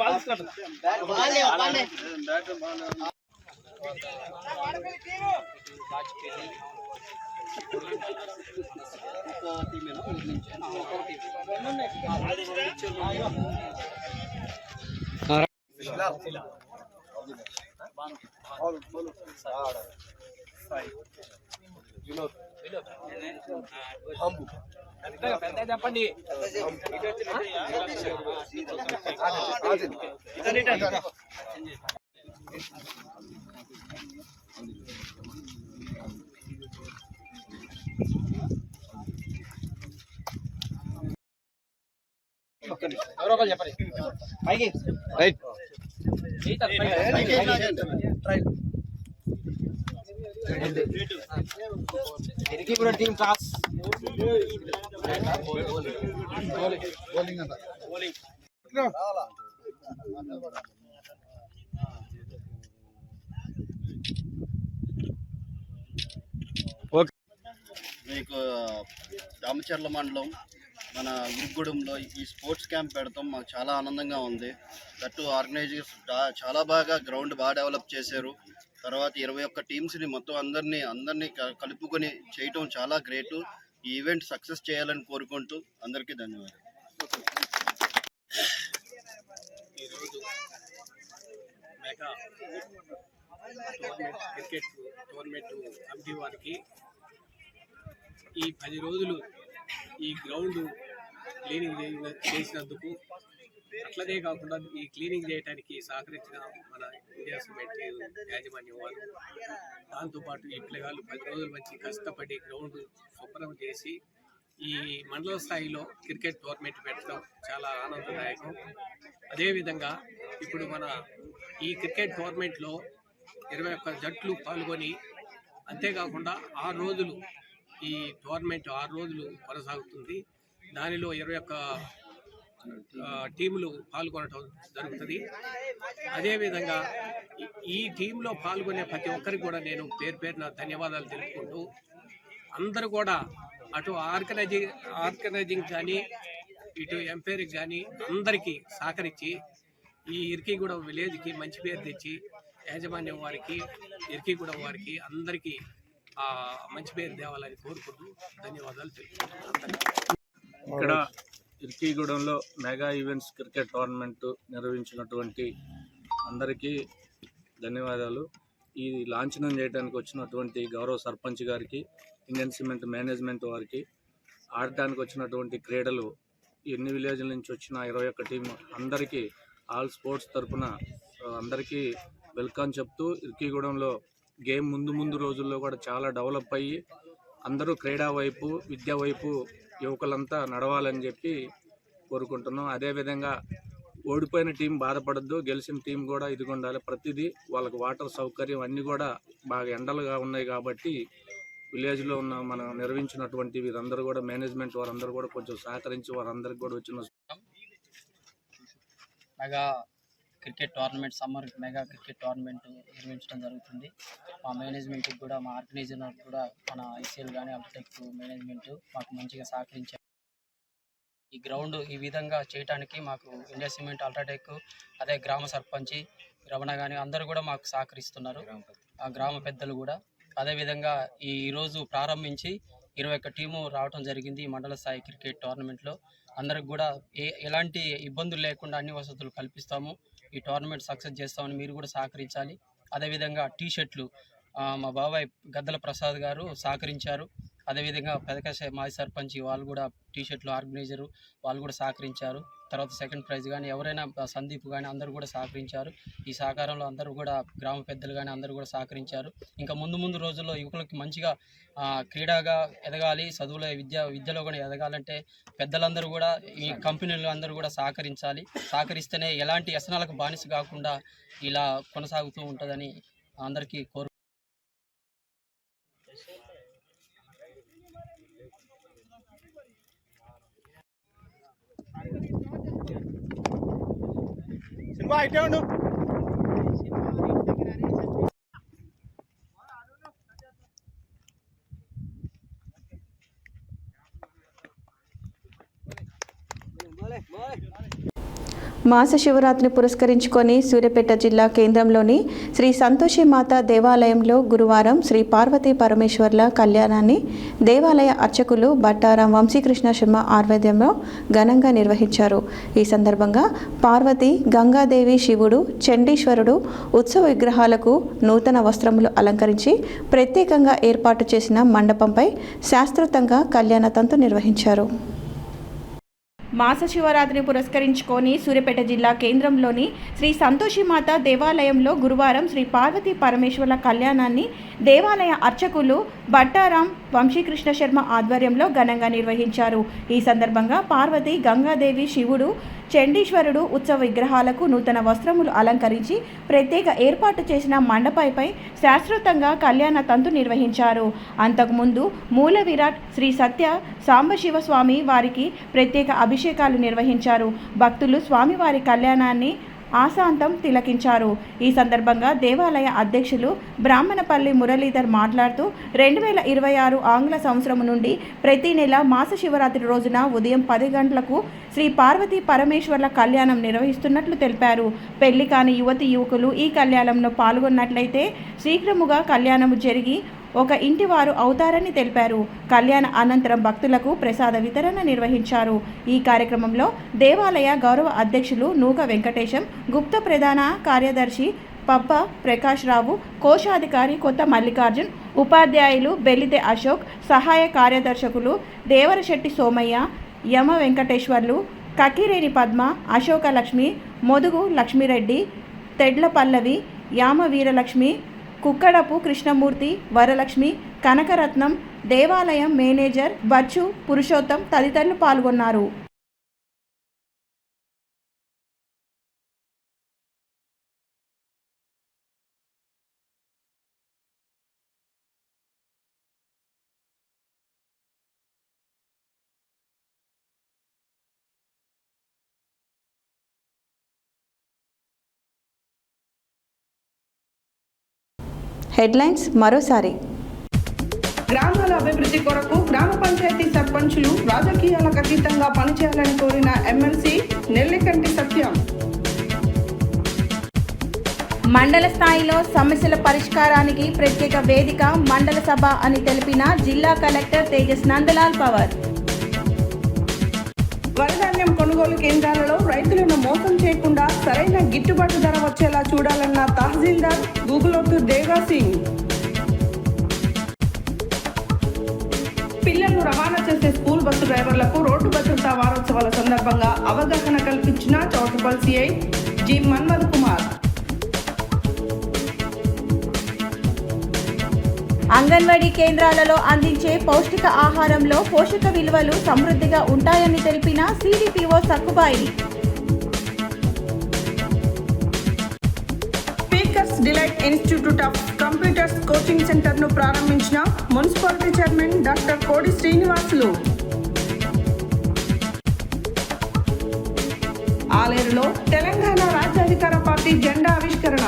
చెప్పండి.
ఎవరో ఒకరు చెప్పండి పైకి రైట్ ఇరికిగూడ టీమ్ టాస్ బౌలింగ్ అంట బౌలింగ్
మీకు రామచర్ల మండలం మన గురుగూడెంలో ఈ స్పోర్ట్స్ క్యాంప్ పెడతాం మాకు చాలా ఆనందంగా ఉంది. దట్టు ఆర్గనైజర్స్ చాలా బాగా గ్రౌండ్ బాగా డెవలప్ చేశారు. తర్వాత 21 టీమ్స్ని మొత్తం అందరినీ కలుపుకొని చేయటం చాలా గ్రేటు. ఈ ఈవెంట్ సక్సెస్ చేయాలని కోరుకుంటూ అందరికీ ధన్యవాదాలు.
ఈరోజు మెగా క్రికెట్ టోర్నమెంట్ కమిటీ వారికి ఈ 10 రోజులు ఈ గ్రౌండ్ క్లీనింగ్ చేసినందుకు, అట్లనే కాకుండా ఈ క్లీనింగ్ చేయడానికి సహకరించిన మన ఇండియా సిమెంట్ యాజమాన్యం వారు, దాంతోపాటు ఈ పిల్లగాళ్ళు 10 రోజులు మంచి కష్టపడి గ్రౌండ్ శుభ్రం చేసి ఈ మండల స్థాయిలో క్రికెట్ టోర్నమెంట్ పెట్టడం చాలా ఆనందదాయకం. అదేవిధంగా ఇప్పుడు మన ఈ క్రికెట్ టోర్నమెంట్లో 21 జట్లు పాల్గొని, అంతేకాకుండా 6 రోజులు ఈ టోర్నమెంట్ 6 రోజులు కొనసాగుతుంది. దానిలో 21 టీములు పాల్గొనడం జరుగుతుంది. అదేవిధంగా ఈ టీంలో పాల్గొనే ప్రతి ఒక్కరికి కూడా నేను పేరున ధన్యవాదాలు తెలుపుకుంటూ, అందరూ కూడా అటు ఆర్గనైజింగ్ కానీ ఇటు ఎంపైర్కి కానీ అందరికీ సహకరించి ఈ ఇరికిగూడెం విలేజ్కి మంచి పేరు తెచ్చి యాజమాన్యం వారికి, ఇరికిగూడెం వారికి అందరికీ మంచి పేరు తేవాలని కోరుకుంటూ ధన్యవాదాలు తెలుపుకుంటున్నాను.
ఇక్కడ ఇరికిగూడెంలో మెగా ఈవెంట్స్ క్రికెట్ టోర్నమెంట్ నిర్వహించినటువంటి అందరికీ ధన్యవాదాలు. ఈ లాంఛనం చేయడానికి వచ్చినటువంటి గౌరవ సర్పంచ్ గారికి, ఇండియన్ సిమెంట్ మేనేజ్మెంట్ వారికి, ఆడటానికి వచ్చినటువంటి క్రీడలు ఎన్ని విలేజ్ల నుంచి వచ్చిన 21 టీం అందరికీ ఆల్ స్పోర్ట్స్ తరఫున అందరికీ వెల్కమ్ చెప్తూ, ఇరికిగూడెంలో గేమ్ ముందు రోజుల్లో కూడా చాలా డెవలప్ అయ్యి అందరూ క్రీడా వైపు, విద్య వైపు యువకులంతా నడవాలని చెప్పి కోరుకుంటున్నాం. అదేవిధంగా ఓడిపోయిన టీం బాధపడద్దు, గెలిచిన టీం కూడా ఇదిగా ఉండాలి. ప్రతిదీ వాళ్ళకి వాటర్ సౌకర్యం అన్నీ కూడా బాగా ఎండలుగా ఉన్నాయి కాబట్టి విలేజ్లో ఉన్న మనం నిర్వహించినటువంటి వీరందరూ కూడా మేనేజ్మెంట్ వారందరూ కూడా కొంచెం సహకరించి వారందరికీ కూడా వచ్చిన
mega cricket tournament, summer mega cricket tournament నిర్వహించడం జరుగుతుంది. మా మేనేజ్మెంట్కి కూడా, మా ఆర్గనైజర్ కూడా, మన ఐసీఎల్ కానీ అల్ట్రాటెక్ మేనేజ్మెంట్ మాకు మంచిగా సహకరించారు. ఈ గ్రౌండ్ ఈ విధంగా చేయడానికి మాకు ఇండియా సిమెంట్, అల్ట్రాటెక్, అదే గ్రామ సర్పంచి రమణ కానీ అందరూ కూడా మాకు సహకరిస్తున్నారు, ఆ గ్రామ పెద్దలు కూడా. అదేవిధంగా ఈరోజు ప్రారంభించి 21 టీము రావడం జరిగింది ఈ మండల స్థాయి క్రికెట్ టోర్నమెంట్లో. అందరికి కూడా ఎలాంటి ఇబ్బందులు లేకుండా అన్ని వసతులు కల్పిస్తాము. ఈ టోర్నమెంట్ సక్సెస్ చేస్తామని మీరు కూడా సహకరించాలి. అదేవిధంగా టీషర్ట్లు మా బాబాయ్ గద్దల ప్రసాద్ గారు సహకరించారు. అదేవిధంగా పెదకశ మాజీ సర్పంచ్ వాళ్ళు కూడా టీషర్ట్లు ఆర్గనైజరు వాళ్ళు కూడా సహకరించారు. తర్వాత సెకండ్ ప్రైజ్ కానీ ఎవరైనా సందీప్ కానీ అందరూ కూడా సహకరించారు. ఈ సహకారంలో అందరూ కూడా గ్రామ పెద్దలు కానీ అందరూ కూడా సహకరించారు. ఇంకా ముందు రోజుల్లో యువకులకి మంచిగా క్రీడాగా ఎదగాలి, విద్యలో కూడా ఎదగాలంటే పెద్దలందరూ కూడా, ఈ కంపెనీలు అందరూ కూడా సహకరించాలి. సహకరిస్తేనే ఎలాంటి వ్యసనాలకు బానిస కాకుండా ఇలా కొనసాగుతూ ఉంటుందని అందరికీ కోరు.
సినిమా ఇటే ఉండు.
మాస శివరాత్రిని పురస్కరించుకొని సూర్యాపేట జిల్లా కేంద్రంలోని శ్రీ సంతోషి మాత దేవాలయంలో గురువారం శ్రీ పార్వతీ పరమేశ్వర్ల కళ్యాణాన్ని దేవాలయ అర్చకులు బట్టారం వంశీకృష్ణ శర్మ ఆధ్వర్యంలో ఘనంగా నిర్వహించారు. ఈ సందర్భంగా పార్వతి, గంగాదేవి, శివుడు, చండీశ్వరుడు ఉత్సవ విగ్రహాలకు నూతన వస్త్రములు అలంకరించి ప్రత్యేకంగా ఏర్పాటు చేసిన మండపంపై శాస్త్రోక్తంగా కళ్యాణ తంతు నిర్వహించారు.
మాస శివరాత్రిని పురస్కరించుకొని సూర్యాపేట జిల్లా కేంద్రంలోని శ్రీ సంతోషిమాత దేవాలయంలో గురువారం శ్రీ పార్వతీ పరమేశ్వర్ల కళ్యాణాన్ని దేవాలయ అర్చకులు బట్టారాం వంశీకృష్ణ శర్మ ఆధ్వర్యంలో ఘనంగా నిర్వహించారు. ఈ సందర్భంగా పార్వతి, గంగాదేవి, శివుడు, చండీశ్వరుడు ఉత్సవ విగ్రహాలకు నూతన వస్త్రములు అలంకరించి ప్రత్యేక ఏర్పాటు చేసిన మండపంపై శాస్త్రోక్తంగా కళ్యాణ తంతు నిర్వహించారు. అంతకుముందు మూల విరాట్ శ్రీ సత్య సాంబశివ స్వామి వారికి ప్రత్యేక అభిషేకాలు నిర్వహించారు. భక్తులు స్వామివారి కళ్యాణాన్ని ఆశాంతం తిలకించారు. ఈ సందర్భంగా దేవాలయ అధ్యక్షులు బ్రాహ్మణపల్లి మురళీధర్ మాట్లాడుతూ 2026 ఆంగ్ల సంవత్సరం నుండి ప్రతి నెల మాస శివరాత్రి రోజున ఉదయం 10 గంటలకు శ్రీ పార్వతీ పరమేశ్వర్ల కళ్యాణం నిర్వహిస్తున్నట్లు తెలిపారు. పెళ్లి కాని యువతి యువకులు ఈ కళ్యాణంలో పాల్గొన్నట్లయితే శీఘ్రముగా కళ్యాణము జరిగి ఒక ఇంటి వారు అవుతారని తెలిపారు. కళ్యాణ అనంతరం భక్తులకు ప్రసాద వితరణ నిర్వహించారు. ఈ కార్యక్రమంలో దేవాలయ గౌరవ అధ్యక్షులు నూక వెంకటేశం, గుప్త ప్రధాన కార్యదర్శి పప్ప ప్రకాష్ రావు, కోశాధికారి కొత్త మల్లికార్జున్, ఉపాధ్యాయులు బెల్లితే అశోక్, సహాయ కార్యదర్శకులు దేవరశెట్టి సోమయ్య, యమ వెంకటేశ్వర్లు, కకిరేని పద్మ, అశోక లక్ష్మి, మొదుగు లక్ష్మిరెడ్డి, తెడ్ల పల్లవి, యామ వీరలక్ష్మి, కుక్కడపు కృష్ణమూర్తి, వరలక్ష్మి, కనకరత్నం, దేవాలయం మేనేజర్ బచ్చు పురుషోత్తం తదితరులు పాల్గొన్నారు.
హెడ్లైన్స్ మరోసారి.
గ్రామాల అభివృద్ధి కొరకు గ్రామ పంచాయతీ సర్పంచులు రాజకీయాలకు అతీతంగా పనిచేయాలని కోరిన ఎమ్మెల్సీ నెల్లికంటి సత్యం.
మండల స్థాయిలో సమస్యల పరిష్కారానికి ప్రత్యేక వేదిక మండల సభ అని తెలిపిన జిల్లా కలెక్టర్ తేజస్ నందలాల్ పవర్.
వరిధాన్యం కొనుగోలు కేంద్రాలలో రైతులను మోసం చేయకుండా సరైన గిట్టుబాటు ధర వచ్చేలా చూడాలన్న తహసీల్దార్ గూగులోతు దేగా సింగ్. పిల్లలను రవాణా చేసే స్కూల్ బస్సు డ్రైవర్లకు రోడ్డు భద్రతా వారోత్సవాల సందర్భంగా అవగాహన కల్పించిన చౌటుపల్ సిఐ జి మన్మధ్ కుమార్.
అంగన్వాడీ కేంద్రాలలో అందించే పౌష్టిక ఆహారంలో పోషక విలువలు సమృద్ధిగా ఉంటాయని తెలిపిన CDPO Sakkubai.
Speakers delight institute of computers coaching సెంటర్ను ప్రారంభించిన municipality chairman doctor Kodi Srinivasulu. ఆలేరులో Telangana రాజ్యాధికార పార్టీ జెండా ఆవిష్కరణ.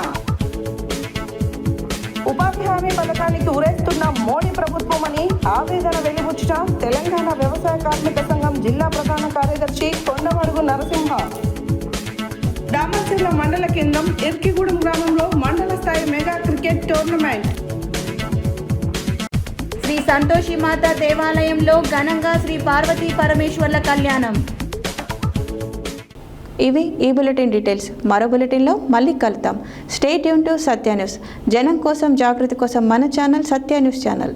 ఉపాధి హామీ పథకానికి ఊరేస్తున్న మోడీ ప్రభుత్వమని ఆవేదన వెలిబుచ్చిన తెలంగాణ వ్యవసాయ కార్మిక సంఘం జిల్లా ప్రధాన కార్యదర్శి కొండమడుగు నరసింహ. దామర్చెర్ల మండల కేంద్రం ఇర్కిగూడెం గ్రామంలో మండల స్థాయి mega cricket tournament.
Shri Santoshimata దేవాలయంలో ఘనంగా శ్రీ పార్వతీ పరమేశ్వర్ల కళ్యాణం.
ఇవి ఈ బులెటిన్ డీటెయిల్స్. మరో బులెటిన్లో మళ్ళీ కలుద్దాం. Stay tune to Satya news. జనం కోసం, జాగృతి కోసం మన ఛానల్ సత్య న్యూస్ ఛానల్.